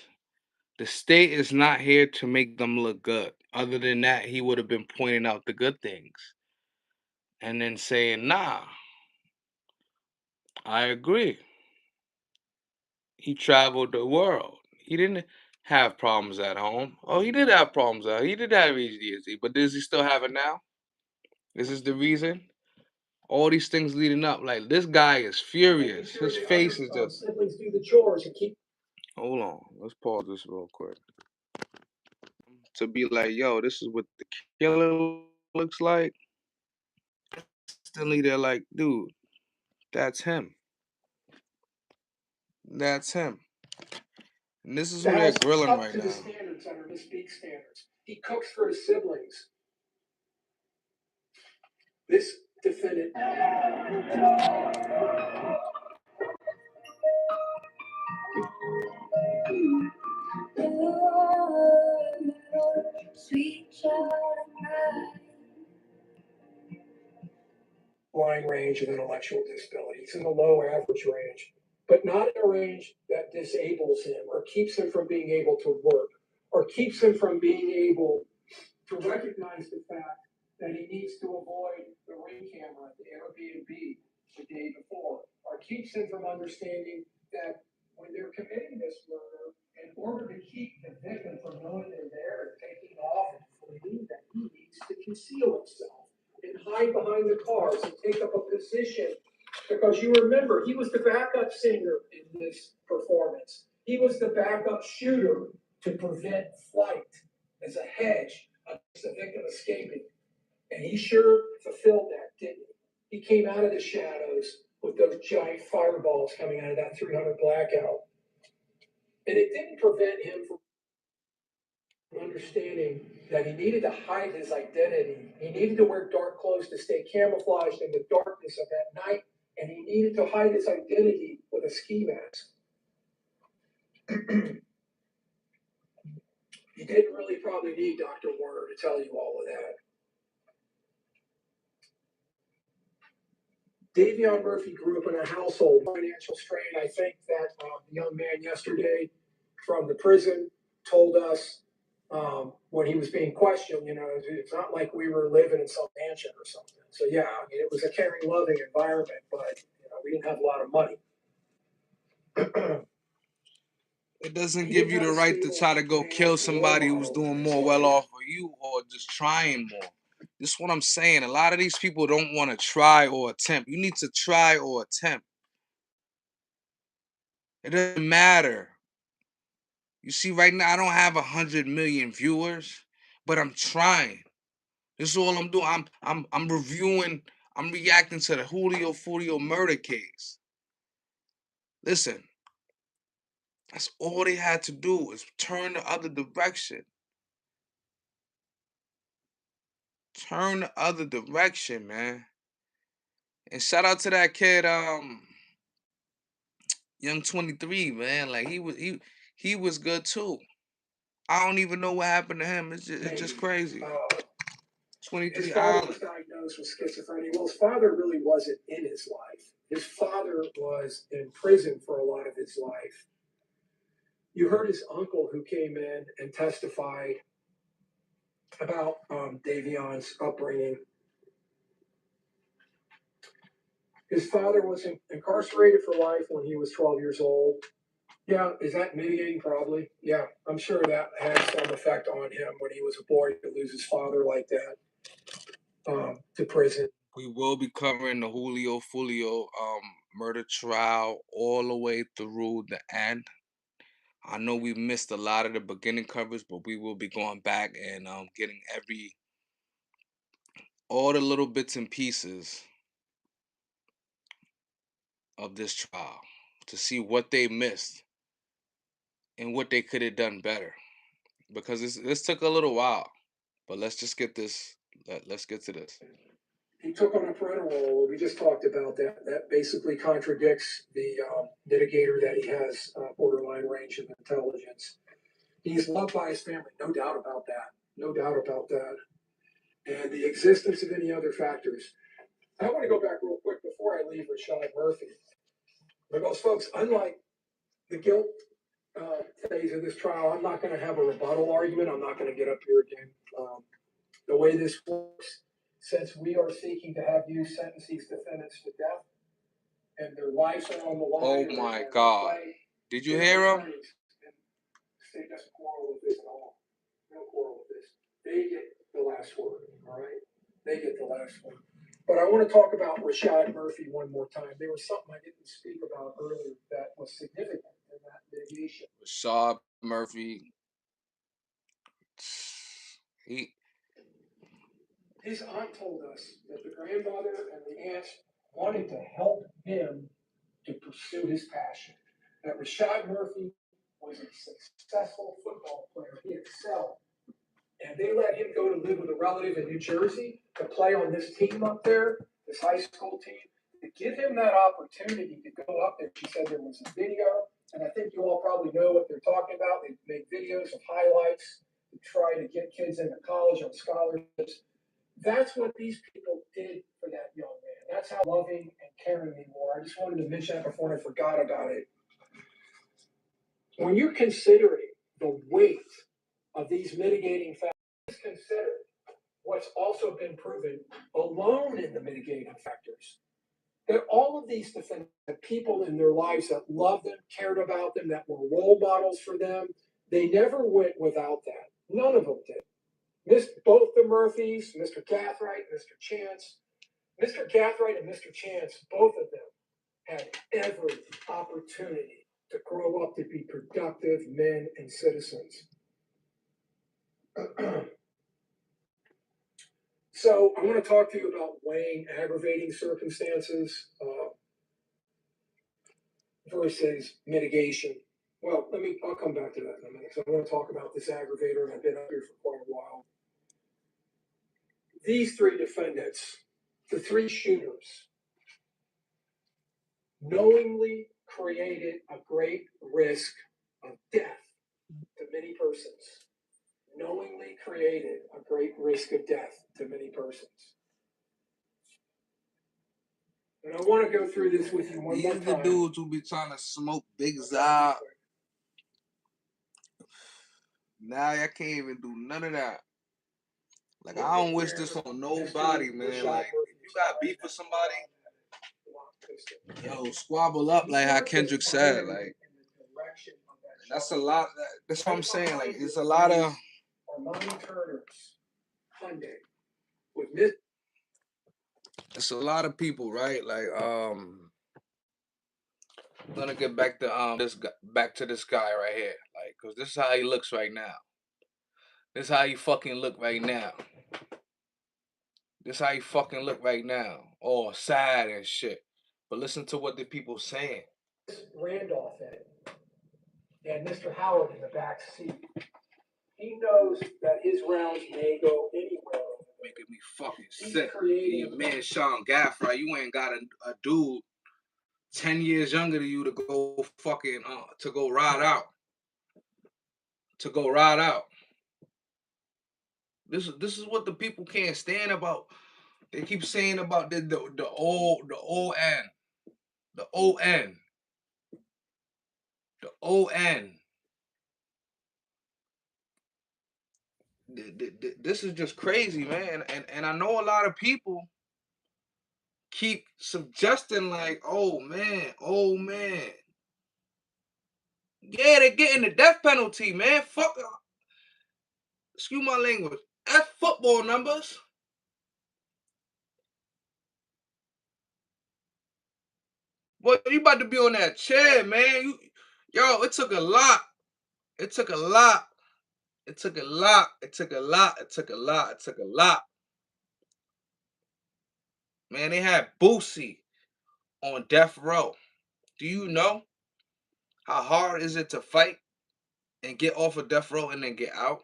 The state is not here to make them look good. Other than that, he would have been pointing out the good things and then saying, "Nah, I agree." He traveled the world. He didn't have problems at home. Oh, he did have problems. He did have ADHD, but does he still have it now? This is the reason. All these things leading up. Like this guy is making furious. sure His the other face is just. siblings do the chores and keep. Hold on. Let's pause this real quick. To be like, yo, this is what the killer looks like. Instantly, they're like, dude, that's him. That's him. And this is The who they're house grilling up right to the now. standards under Miss Beek's standards. He cooks for his siblings. This defendant. Sweet child of mine. Line range of intellectual disability. It's in the low average range, but not in a range that disables him or keeps him from being able to work or keeps him from being able to recognize the fact that he needs to avoid the ring camera at the Airbnb the day before, or keeps him from understanding that when they're committing this murder, in order to keep the victim from knowing they're there and taking off and fleeing, that he needs to conceal himself and hide behind the cars and take up a position. Because you remember, he was the backup singer in this performance. He was the backup shooter to prevent flight as a hedge against the victim escaping. And he sure fulfilled that, didn't he? He came out of the shadows with those giant fireballs coming out of that 300 blackout. And it didn't prevent him from understanding that he needed to hide his identity. He needed to wear dark clothes to stay camouflaged in the darkness of that night. And he needed to hide his identity with a ski mask. You didn't really probably need Dr. Warner to tell you all of that. Davion Murphy grew up in a household of financial strain. I think that the young man yesterday from the prison told us when he was being questioned, it's not like we were living in some mansion or something. So, yeah, I mean, it was a caring, loving environment, but we didn't have a lot of money. It doesn't give you the right to try to go kill somebody who's doing more well off of you or just trying more. This is what I'm saying. A lot of these people don't want to try or attempt. You need to try or attempt. It doesn't matter. You see, right now I don't have 100 million viewers, but I'm trying. This is all I'm doing. I'm reviewing. I'm reacting to the Julio foolio murder case. Listen, that's all they had to do is turn the other direction. Turn the other direction, man. And shout out to that kid, young 23, man. Like he was good too. I don't even know what happened to him. It's just crazy. His 23 father was Island. diagnosed with schizophrenia. Well, his father really wasn't in his life. His father was in prison for a lot of his life. You heard his uncle who came in and testified about Davion's upbringing. His father was incarcerated for life when he was 12 years old. Yeah, is that mitigating? Probably. Yeah, I'm sure that had some effect on him when he was a boy to lose his father like that to prison. We will be covering the Julio foolio murder trial all the way through the end. I know we missed a lot of the beginning coverage, but we will be going back and getting all the little bits and pieces of this trial to see what they missed and what they could have done better. Because this took a little while, but let's just get this. Let's get to this. He took on a parental role. We just talked about that. That basically contradicts the litigator that he has borderline range of intelligence. He's loved by his family, no doubt about that. No doubt about that. And the existence of any other factors. I want to go back real quick before I leave Rashad Murphy. Because, folks, unlike the guilt phase of this trial, I'm not going to have a rebuttal argument. I'm not going to get up here again. The way this works, since we are seeking to have you sentence these defendants to death and their lives are on the line. Oh my God! Did you hear him? State doesn't quarrel with this at all. No quarrel with this. They get the last word. All right, they get the last word. But I want to talk about Rashad Murphy one more time. There was something I didn't speak about earlier that was significant in that mitigation. Rashad Murphy, he His aunt told us that the grandmother and the aunts wanted to help him to pursue his passion. That Rashad Murphy was a successful football player. He excelled. And they let him go to live with a relative in New Jersey to play on this team up there, this high school team, to give him that opportunity to go up there. She said there was a video, and I think you all probably know what they're talking about. They make videos of highlights to try to get kids into college on scholarships. That's what these people did for that young man. That's how loving and caring they were. I just wanted to mention that before I forgot about it. When you're considering the weight of these mitigating factors, consider what's also been proven alone in the mitigating factors. That all of these defendants had people in their lives that loved them, cared about them, that were role models for them. They never went without that. None of them did. Both the Murphys, Mr. Cathright, Mr. Chance, Mr. Cathright and Mr. Chance, both of them had every opportunity to grow up to be productive men and citizens. So I want to talk to you about weighing aggravating circumstances versus mitigation. Well, I'll come back to that in a minute. So I want to talk about this aggravator, and I've been up here for quite a while. These three defendants, the three shooters, knowingly created a great risk of death to many persons. Knowingly created a great risk of death to many persons. And I want to go through this with you one more time. These the dudes who be trying to smoke Big Zod. Now I can't even do none of that. Like, I don't wish this on nobody, man. Like, if you got beef with somebody, yo, squabble up, like how Kendrick said. Like, that's a lot. That's what I'm saying. Like, it's a lot of. It's a lot of people, right? Like, I'm gonna get back to this guy right here, like, cause this is how he looks right now. This is how he fucking look right now. This how he fucking look right now. All sad and shit. But listen to what the people saying. Randolph in it, and Mr. Howard in the back seat. He knows that his rounds may go anywhere. Making me fucking sick. Your man Sean Gaffrey, you ain't got a dude 10 years younger than you to go fucking to go ride out. To go ride out. This is what the people can't stand about. They keep saying about the O-N. The O-N. The O-N. This is just crazy, man. And I know a lot of people keep suggesting like, oh man. Yeah, they're getting the death penalty, man. Fuck. Excuse my language. F football numbers. Boy, you about to be on that chair, man. Yo, it took a lot. It took a lot. It took a lot. It took a lot. It took a lot. It took a lot. Man, they had Boosie on death row. Do you know how hard is it to fight and get off of death row and then get out?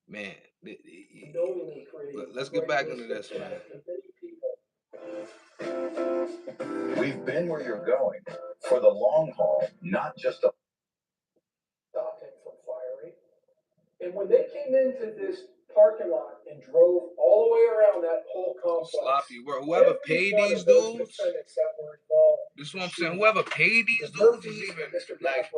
Man, let's get back into this, man. We've been where you're going for the long haul, not just a Stop him from firing. And when they came into this parking lot and drove all the way around that whole complex, sloppy work. Whoever paid these dudes, this is what I'm saying. Whoever paid these dudes is even Mr. like.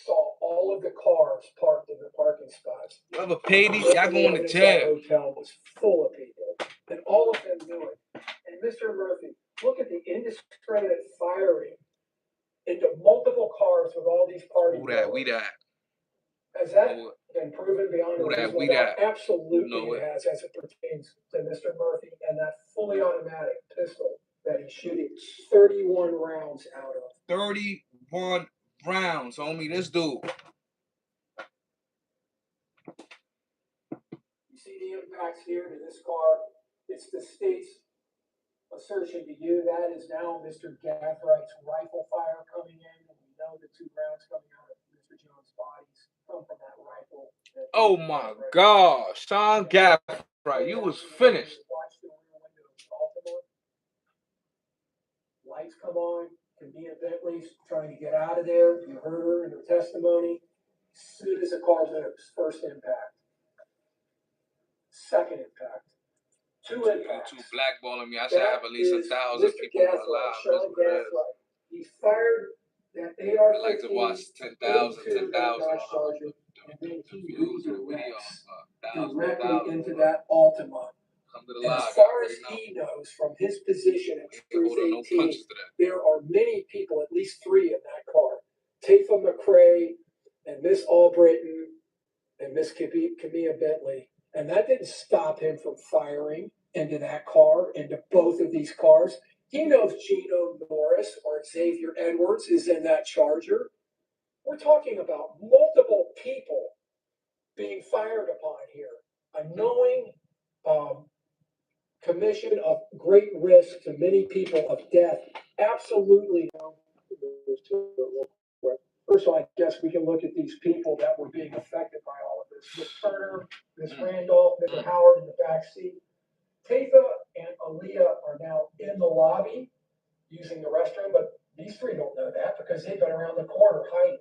Saw all of the cars parked in the parking spots. Whoever paid these, y'all going to jail. The hotel was full of people, and all of them knew it. And Mr. Murphy, look at the indiscriminate firing into multiple cars with all these parties. We that. Has that been proven beyond a reasonable doubt? Absolutely it has, as it pertains to Mr. Murphy and that fully automatic pistol that he's shooting 31 rounds out of. 31 rounds, homie. This dude. You see the impacts here to this car? It's the state's assertion to you that is now Mr. Gathrights rifle fire coming in, and we know the 2 rounds coming out of Mr. Jones' bodies come from that rifle. Oh my God, Sean Gathright, you was finished. Watch the rear window of the Altima. Lights come on. Convenient Bentley's trying to get out of there. You heard her in her testimony. As soon as the car moves, first impact, second impact. 2 impacts. You blackballing me. I should have at least 1,000 people alive. Sean Gathright. He fired that AR-15 I like to watch 10,000 and then he redirects directly into that Altima. And as far as he knows, from his position at Truth 18, there are many people, at least 3 in that car. Tafa McCrae and Miss Albritton and Miss Camilla Bentley. And that didn't stop him from firing into that car, into both of these cars. He knows Gino Norris or Xavier Edwards is in that Charger. We're talking about multiple people being fired upon here. A knowing commission of great risk to many people of death. Absolutely. First of all, I guess we can look at these people that were being affected by all of this. Miss Turner, Miss Randolph, Mr. Howard in the back seat. Tatha and Aaliyah are now in the lobby using the restroom, but these 3 don't know that because they've been around the corner hiding.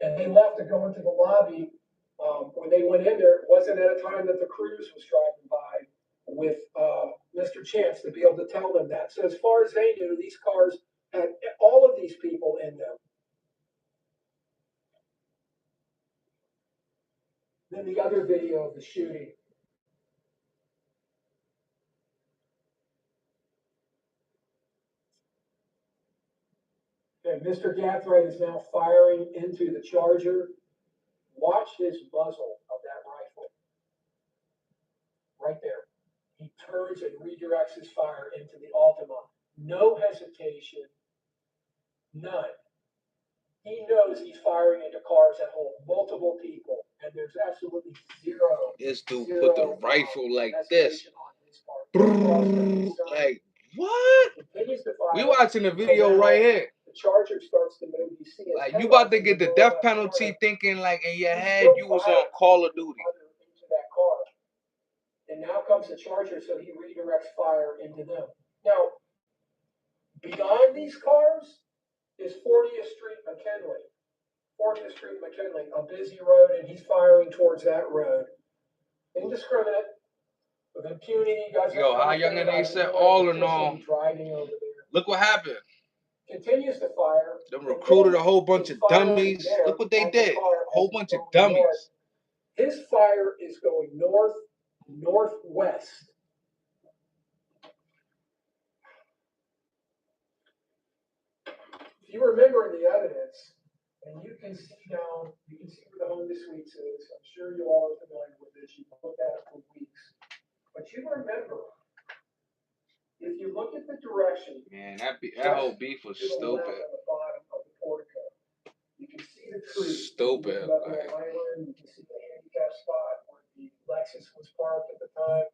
And they left to go into the lobby. When they went in there, it wasn't at a time that the cruise was driving by with Mr. Chance to be able to tell them that. So as far as they knew, these cars had all of these people in them. Then the other video of the shooting. And Mr. Gathright is now firing into the Charger. Watch his muzzle of that rifle. Right there. He turns and redirects his fire into the Altima. No hesitation. None. He knows he's firing into cars that hold multiple people, and there's absolutely zero. This dude put the rifle like this. Like, what? We watching the video right here. The Charger starts to move. You see like, you about to get the death penalty thinking, like, in your head, you was on Call of Duty. Into that car. And now comes the Charger, so he redirects fire into them. Now, beyond these cars is 40th Street McKinley. 40th Street McKinley, a busy road, and he's firing towards that road. Indiscriminate, with impunity. Yo, how young and they said all in all. Driving over there. Look what happened. Continues to fire. Them recruited a whole bunch of dummies. Look what they did. A whole bunch of dummies. His fire is going northwest. If you remember in the evidence, and you can see where the Honda Suites is. I'm sure you all are familiar with this. You've looked at it for weeks. But you remember, if you look at the direction. Man, that whole beef was stupid. On the bottom of the portico, you can see the tree. Stupid. Island, you can see the handicap spot where the Lexus was parked at the time.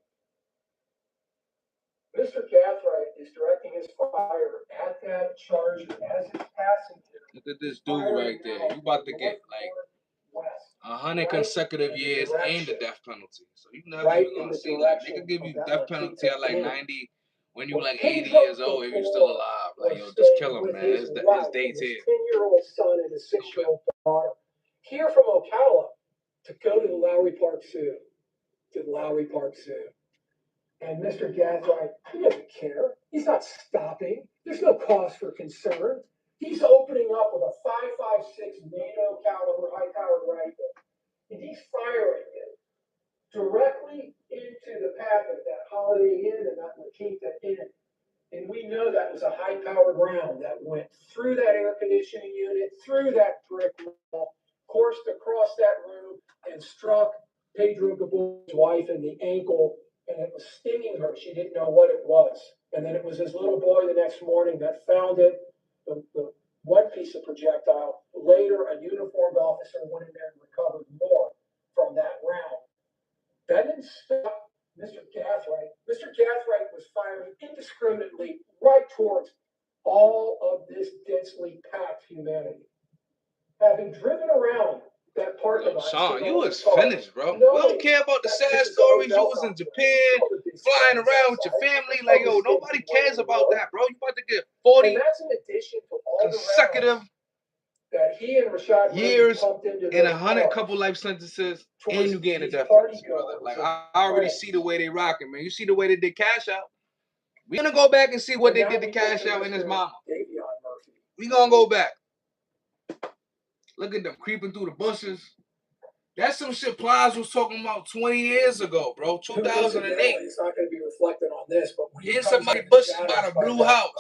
Mr. Gathright is directing his fire at that Charger as it's passing through. Look at this dude right there. You about to get like 100 consecutive years and the death penalty. So you never even gonna see like they could give you death penalty at like 90 when you like 80 years old if you're still alive. Like, yo, just kill him, man. His date's here. 10-year-old son and his 6-year-old daughter here from Ocala to go to the Lowry Park Zoo. And Mr. Gathright, he doesn't care. He's not stopping. There's no cause for concern. He's opening up with a .556 NATO caliber high-powered rifle, and he's firing it directly into the path of that Holiday Inn and that La Quinta Inn. And we know that was a high-powered round that went through that air conditioning unit, through that brick wall, coursed across that wife in the ankle, and it was stinging her. She didn't know what it was. And then it was his little boy the next morning that found it, the one piece of projectile. Later, a uniformed officer went in there and recovered more from that round. That didn't stop Mr. Gathright. Mr. Gathright was firing indiscriminately right towards all of this densely packed humanity. Having driven around that parking lot, Sean, seen you all was these cars, finished, bro. We knowing don't care about the that sad this is a stories. You hotel was in complex, Japan, all the big flying signs around with your outside, family. all Like, the yo, stinky nobody white cares about door. that, bro. You about to get And 40 that's in addition to all the consecutive rounds that he and Rashad Murphy years pumped into and those 100 couple cars life sentences, and towards you getting a these death party sentence, brother. goers Like, and I already friends. see the way they rocking, man. You see the way they did Cash Out. We gonna go back and see what And they now did to we get Cash to Out and his Mr. mama. Davion Murphy. We gonna go back. Look at them creeping through the bushes. That's some shit Plies was talking about 20 years ago, bro. 2008. It's not going to be reflected on this, but when In somebody bushes by the blue house.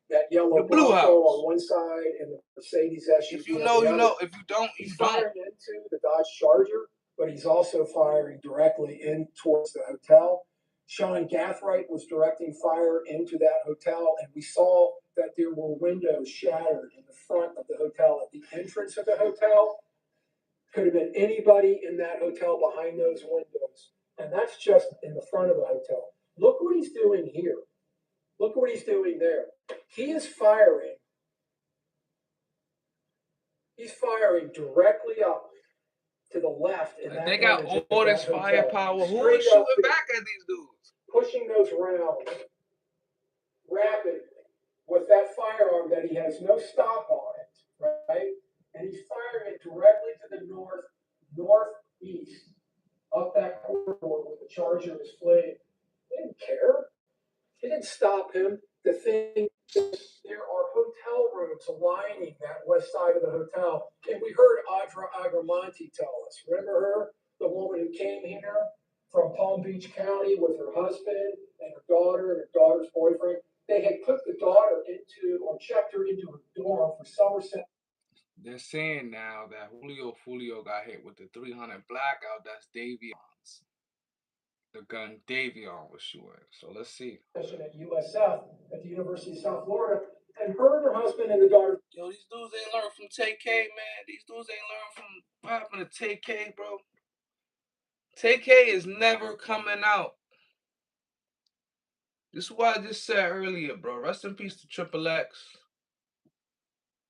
that yellow The blue Bronco house. on one side and the Mercedes SUV If you on know, the you other. know. If you don't, you He's don't. firing into the Dodge Charger, but he's also firing directly in towards the hotel. Sean Gathright was directing fire into that hotel, and we saw that there were windows shattered in the front of the hotel at the entrance of the hotel. Could have been anybody in that hotel behind those windows. And that's just in the front of the hotel. Look what he's doing here. Look what he's doing there. He is firing. He's firing directly up to the left in that They got image all of this that hotel. firepower. Who Straight is shooting up, back at these dudes? pushing those rounds rapidly with that firearm that he has no stock on it, right? And he's firing it directly to the northeast, up that corridor where the Charger is fleeing. He didn't care. It didn't stop him. The thing is, there are hotel rooms lining that west side of the hotel. And we heard Audra Agramonte tell us. Remember her? The woman who came here from Palm Beach County with her husband and her daughter and her daughter's boyfriend. They had put the daughter into or checked her into a dorm for Somerset. They're saying now that Julio got hit with the 300 blackout. That's Davion's. The gun Davion was shooting. So let's see. At USF at the University of South Florida, and her and her husband and the daughter. Yo, these dudes ain't learned from TK, man. These dudes ain't learned from what happened to TK, bro. TK is never coming out. This is what I just said earlier, bro. Rest in peace to Triple X.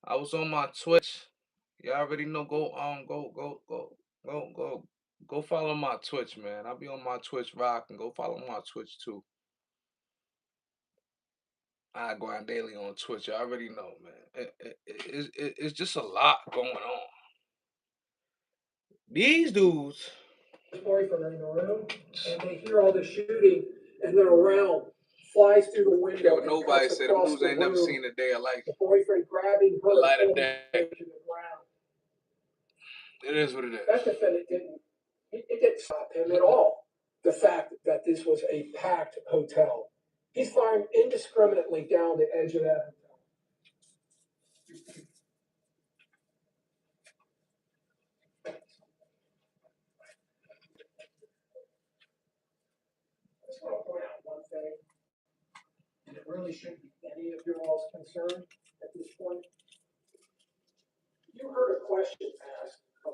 I was on my Twitch. Y'all already know. Go follow my Twitch, man. I'll be on my Twitch rocking. Go follow my Twitch too. I go out daily on Twitch. You already know, man. It's just a lot going on. These dudes. Boyfriend are in the room, and they hear all the shooting, and then a round flies through the window. Yo, and nobody cuts said them across dudes the ain't never room. seen a day of life. The boyfriend grabbing her, A light of pulling day. her to the ground. It is what it is. That defendant it didn't stop him at all. The fact that this was a packed hotel. He's firing indiscriminately down the edge of that hotel. I just want to point out one thing, and it really shouldn't be any of your all's concern at this point. You heard a question asked of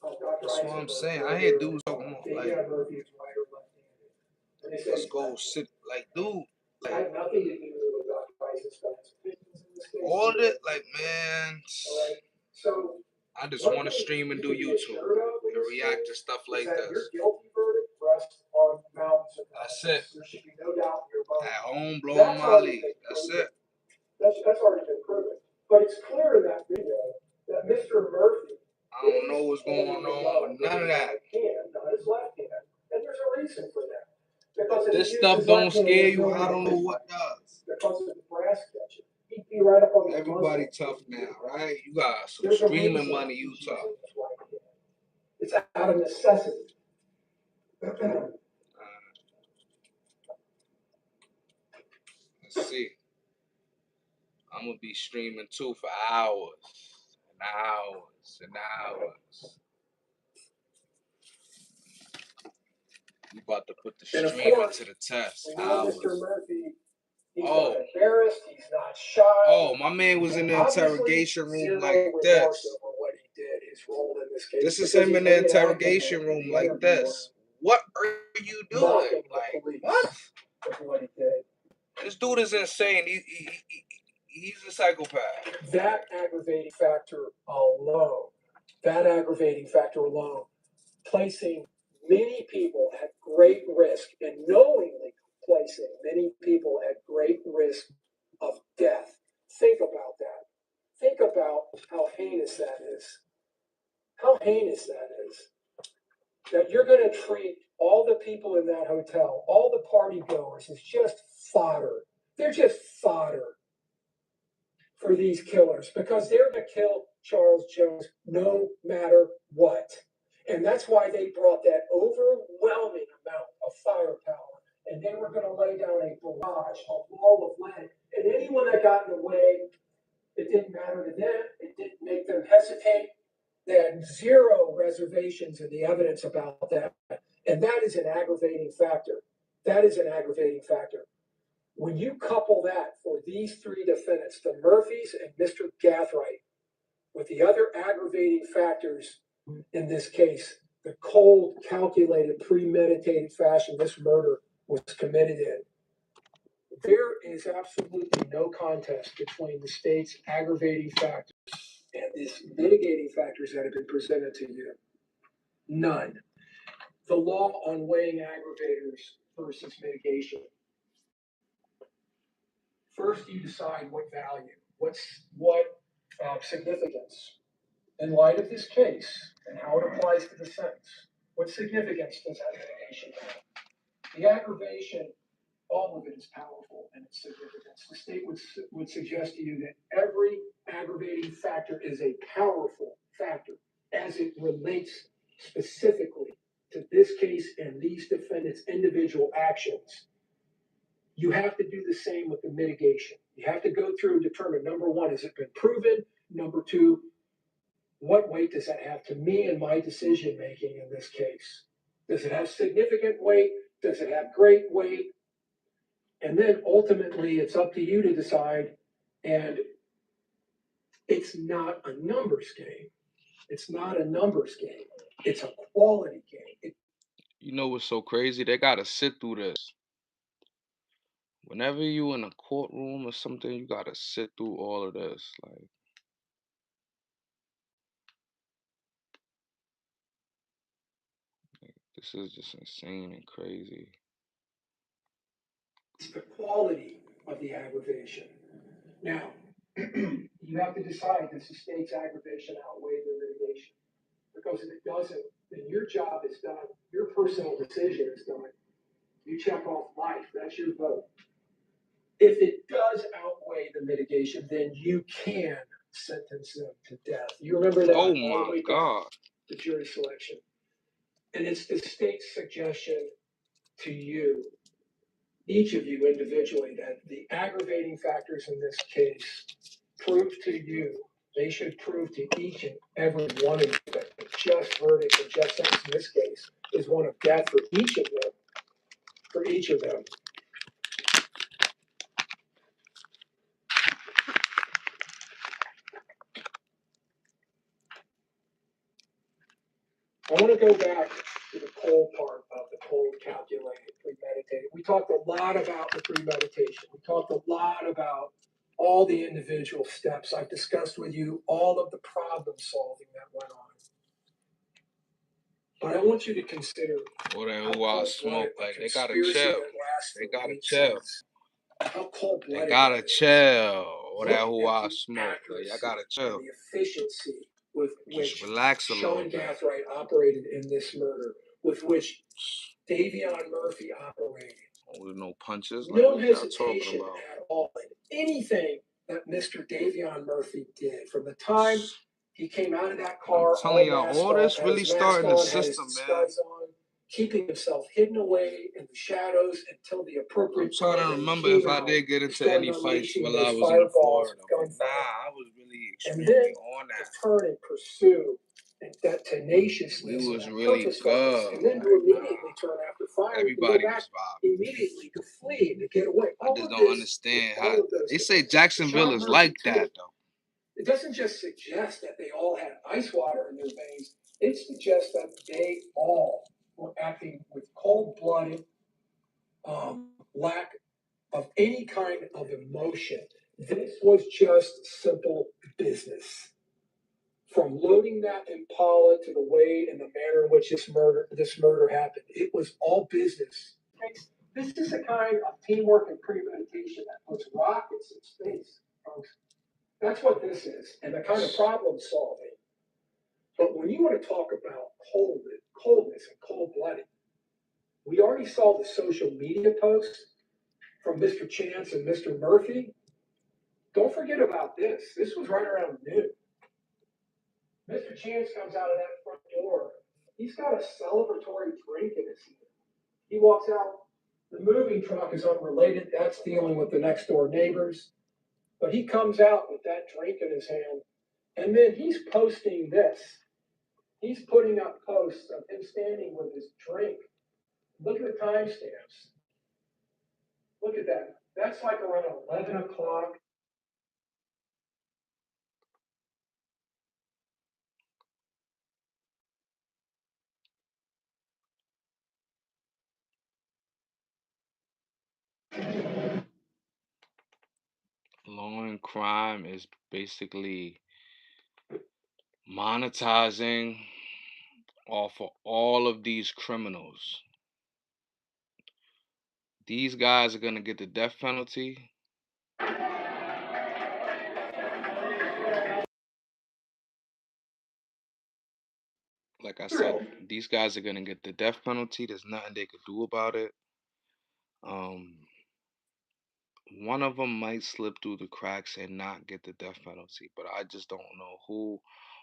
Dr. That's what I'm Eisenberg saying. I earlier, hear dudes talking about like, Murphy is right or left-handed. And they say let's go sit. Like, dude, it like had nothing to do with Dr. Eisenberg's opinions in this case. all of it, like, man. All right. So I just what want to stream and do you can be YouTube assured of in and this react to case stuff is like that your this. guilty verdict rests on mountains of That's evidence. it. There should be no doubt in your mind. At home, blowing That's my already lead. been That's proven. it. That's already been proven. But it's clear in that video that Mr. Murphy I don't know what's going on with none of that. Hand, not his left hand. And there's a reason for that. Because if This he stuff used his don't left hand, scare there's you. no I don't know reason. what does. Because of the brass catching. He'd be right up on the Everybody muzzle. tough now, right? You got some There's a streaming reason money, you he's tough. using his right hand. It's out of necessity. Let's see. I'm gonna be streaming too for hours and hours and hours. You about to put the And of streaming course, to the test. we know Hours. Mr. Murphy, he's Oh. not embarrassed, he's not shy. Oh, my man was in the interrogation room like remorse this. over what he did, his role in this case. This is because him he in the hated interrogation alcohol room in the like interview this. What are you doing? mocking the Like, police what? for what he did. This dude is insane. He's a psychopath. That aggravating factor alone, placing many people at great risk and knowingly placing many people at great risk of death. Think about that. Think about how heinous that is. How heinous that is. That you're going to treat all the people in that hotel, all the party goers, as just fodder. They're just fodder for these killers because they're going to kill Charles Jones no matter what. And that's why they brought that overwhelming amount of firepower. And they were going to lay down a barrage, a wall of lead. And anyone that got in the way, it didn't matter to them. It didn't make them hesitate. They had zero reservations in the evidence about that. And that is an aggravating factor. That is an aggravating factor. When you couple that for these three defendants, the Murphys and Mr. Gathright, with the other aggravating factors in this case, the cold, calculated, premeditated fashion this murder was committed in, there is absolutely no contest between the state's aggravating factors and these mitigating factors that have been presented to you. None. The law on weighing aggravators versus mitigation. First, you decide what value, what significance, in light of this case and how it applies to the sentence. What significance does that mitigation have? The aggravation, all of it is powerful in its significance. The state would suggest to you that every aggravating factor is a powerful factor as it relates specifically to this case and these defendants' individual actions. You have to do the same with the mitigation. You have to go through and determine, number one, has it been proven? Number two, what weight does that have to me and my decision making in this case? Does it have significant weight? Does it have great weight? And then ultimately, it's up to you to decide. And it's not a numbers game. It's not a numbers game. It's a quality game. You know what's so crazy? They gotta sit through this. Whenever you in a courtroom or something, you gotta sit through all of this. Like, this is just insane and crazy. It's the quality of the aggravation. Now, you have to decide, does the state's aggravation outweigh the mitigation? Because if it doesn't, then your job is done. Your personal decision is done. You check off life. That's your vote. If it does outweigh the mitigation, then you can sentence them to death. You remember that Oh all the my way back God. to jury selection. And it's the state's suggestion to you, each of you individually, that the aggravating factors in this case prove to you, they should prove to each and every one of you that the just verdict and just sentence in this case is one of death for each of them. For each of them. I want to go back to the cold part of the cold, calculated, premeditated. We talked a lot about the premeditation. We talked a lot about all the individual steps. I've discussed with you all of the problem solving that went on. But I want you to consider Or that who I smoke. Like, they gotta chill. They gotta chill. How cold-blooded They gotta chill. Or Look that who at I the smoke. Like, y'all accuracy gotta chill. and the efficiency with Just which relax a little Sean bit. Gathright operated in this murder, with which Davion Murphy operated. Oh, with no punches. Like, No what y'all talking hesitation about? at all in anything that Mr. Davion Murphy did. From the time he came out of that car, I'm telling y'all, masked all off, this had really his mask starting the on, had his system, man. studs on, keeping himself hidden away in the shadows until the I'm appropriate trying time to that he remember came if I out, did get he into started any fights unleashing while I those was in fireballs Florida. of But gunfire. nah, I was really And extremely then on to that. turn and pursue and that tenaciousness We and was that really purposefulness, good. and then Like, to immediately turn after firing to go Everybody back was vibing. immediately, to flee, to get away. I All just of don't this, understand all how of those they say things. Jacksonville Sean is Murphy, like too. that though. It doesn't just suggest that they all had ice water in their veins. It suggests that they all were acting with cold-blooded lack of any kind of emotion. This was just simple business. From loading that Impala to the way and the manner in which this murder happened, it was all business. This is the kind of teamwork and premeditation that puts rockets in space, folks. That's what this is, and the kind of problem solving. But when you want to talk about coldness and cold-blooded, we already saw the social media posts from Mr. Chance and Mr. Murphy. Don't forget about this. This was right around noon. Mr. Chance comes out of that front door. He's got a celebratory drink in his hand. He walks out. The moving truck is unrelated. That's dealing with the next door neighbors. But he comes out with that drink in his hand. And then he's posting this. He's putting up posts of him standing with his drink. Look at the timestamps. Look at that. That's like around 11 o'clock. Law and crime is basically monetizing off of all of these criminals. These guys are gonna get the death penalty. Like I said, these guys are gonna get the death penalty. There's nothing they could do about it. One of them might slip through the cracks and not get the death penalty, but I just don't know who,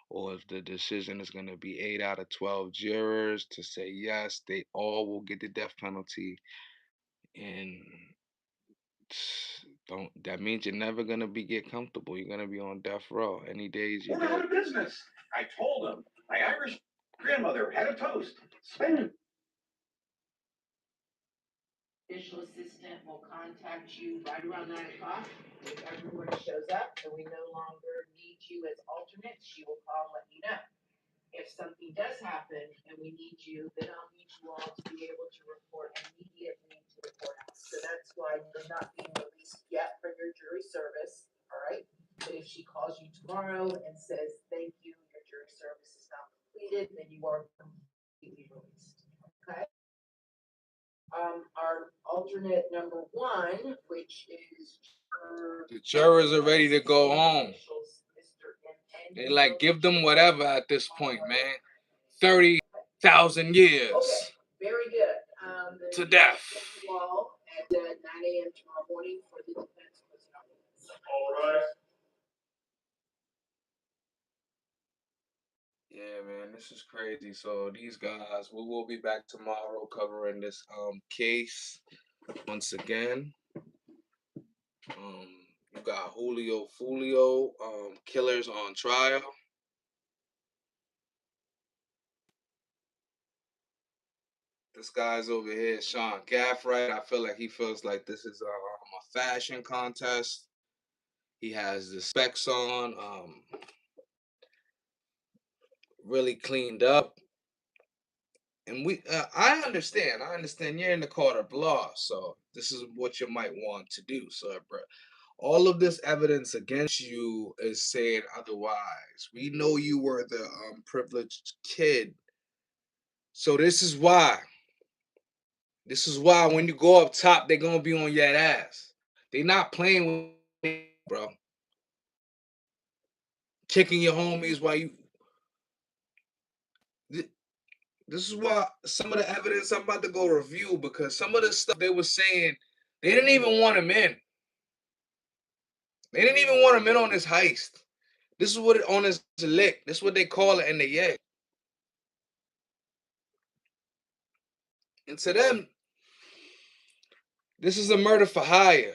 or if the decision is going to be 8 out of 12 jurors to say yes, they all will get the death penalty. And don't that means you're never going to get comfortable. You're going to be on death row any days you're We're out dead. of business. I told him. My Irish grandmother had a toast. Spend. Official assistant will contact you right around 9 o'clock. If everyone shows up and we no longer need you as alternates, she will call and let you know. If something does happen and we need you, then I'll need you all to be able to report immediately to the courthouse. So that's why you're not being released yet from your jury service, all right? But if she calls you tomorrow and says, thank you, your jury service is now completed, then you are completely released, okay? Our alternate number one, which is The jurors are ready to go home. They like give them whatever at this point, man. 30,000 years. Okay, very good. To death. Wall at 9 a.m. tomorrow morning for the defense closing arguments. All right. Yeah, man, this is crazy. So these guys, we will be back tomorrow covering this case once again. You got Julio Foolio, killers on trial. This guy's over here, Sean Gaffright. I feel like he feels like this is a fashion contest. He has the specs on, really cleaned up. And I understand. You're in the court of law, so this is what you might want to do. So, bro, all of this evidence against you is saying otherwise. We know you were the privileged kid. So this is why. This is why when you go up top, they're gonna be on your ass. They not playing with you, bro. Kicking your homies while you. This is why some of the evidence I'm about to go review, because some of the stuff they were saying, they didn't even want him in. They didn't even want him in on this heist. This is what it on his lick. This is what they call it in the yak. And to them, this is a murder for hire.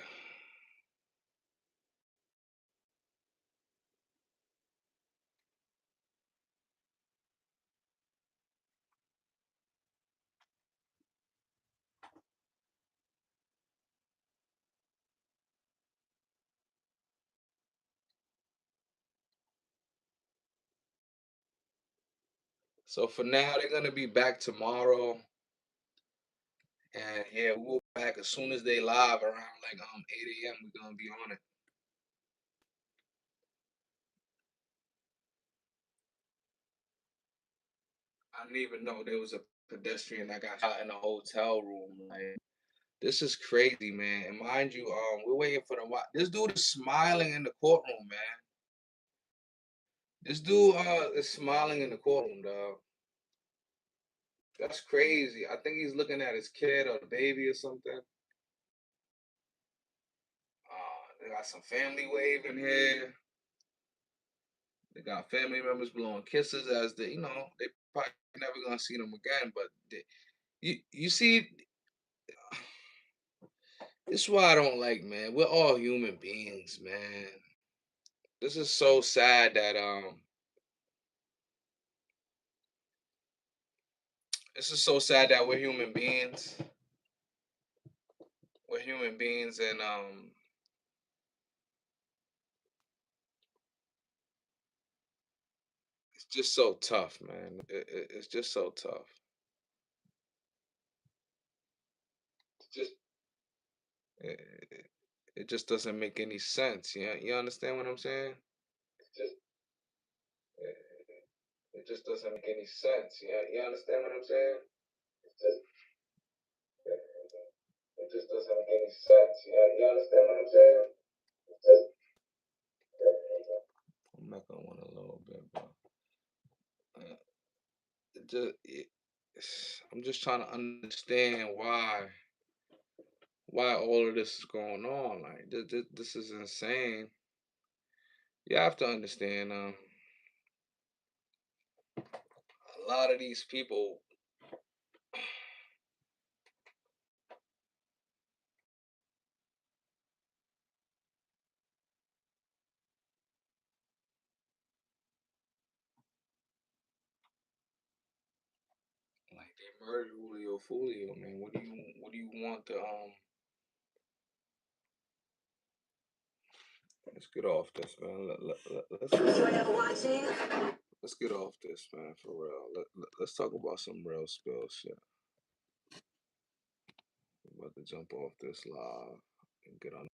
So for now, they're gonna be back tomorrow, and yeah, we'll be back as soon as they live around like 8 a.m. We're gonna be on it. I didn't even know there was a pedestrian that got shot in a hotel room. Like, this is crazy, man. And mind you, we're waiting for the this dude is smiling in the courtroom, man. This dude is smiling in the courtroom, dog. That's crazy. I think he's looking at his kid or the baby or something. They got some family waving here. They got family members blowing kisses as they probably never gonna see them again. But you see, this is why I don't like, man. We're all human beings, man. This is so sad that this is so sad that we're human beings. We're human beings, and it's just so tough, man. It's just so tough. It's just it just doesn't make any sense. You understand what I'm saying? It just it just doesn't make any sense. You understand what I'm saying? It just it just doesn't make any sense. You understand what I'm saying? It just, I'm back on one a little bit, but it just I'm just trying to understand why all of this is going on. Like this is insane. You have to understand. A lot of these people, like they murdered Julio Foolio, man. What do you want to Let's get off this, man. Let's get off this, man, for real. Let's talk about some real spill shit. I'm about to jump off this live and get on.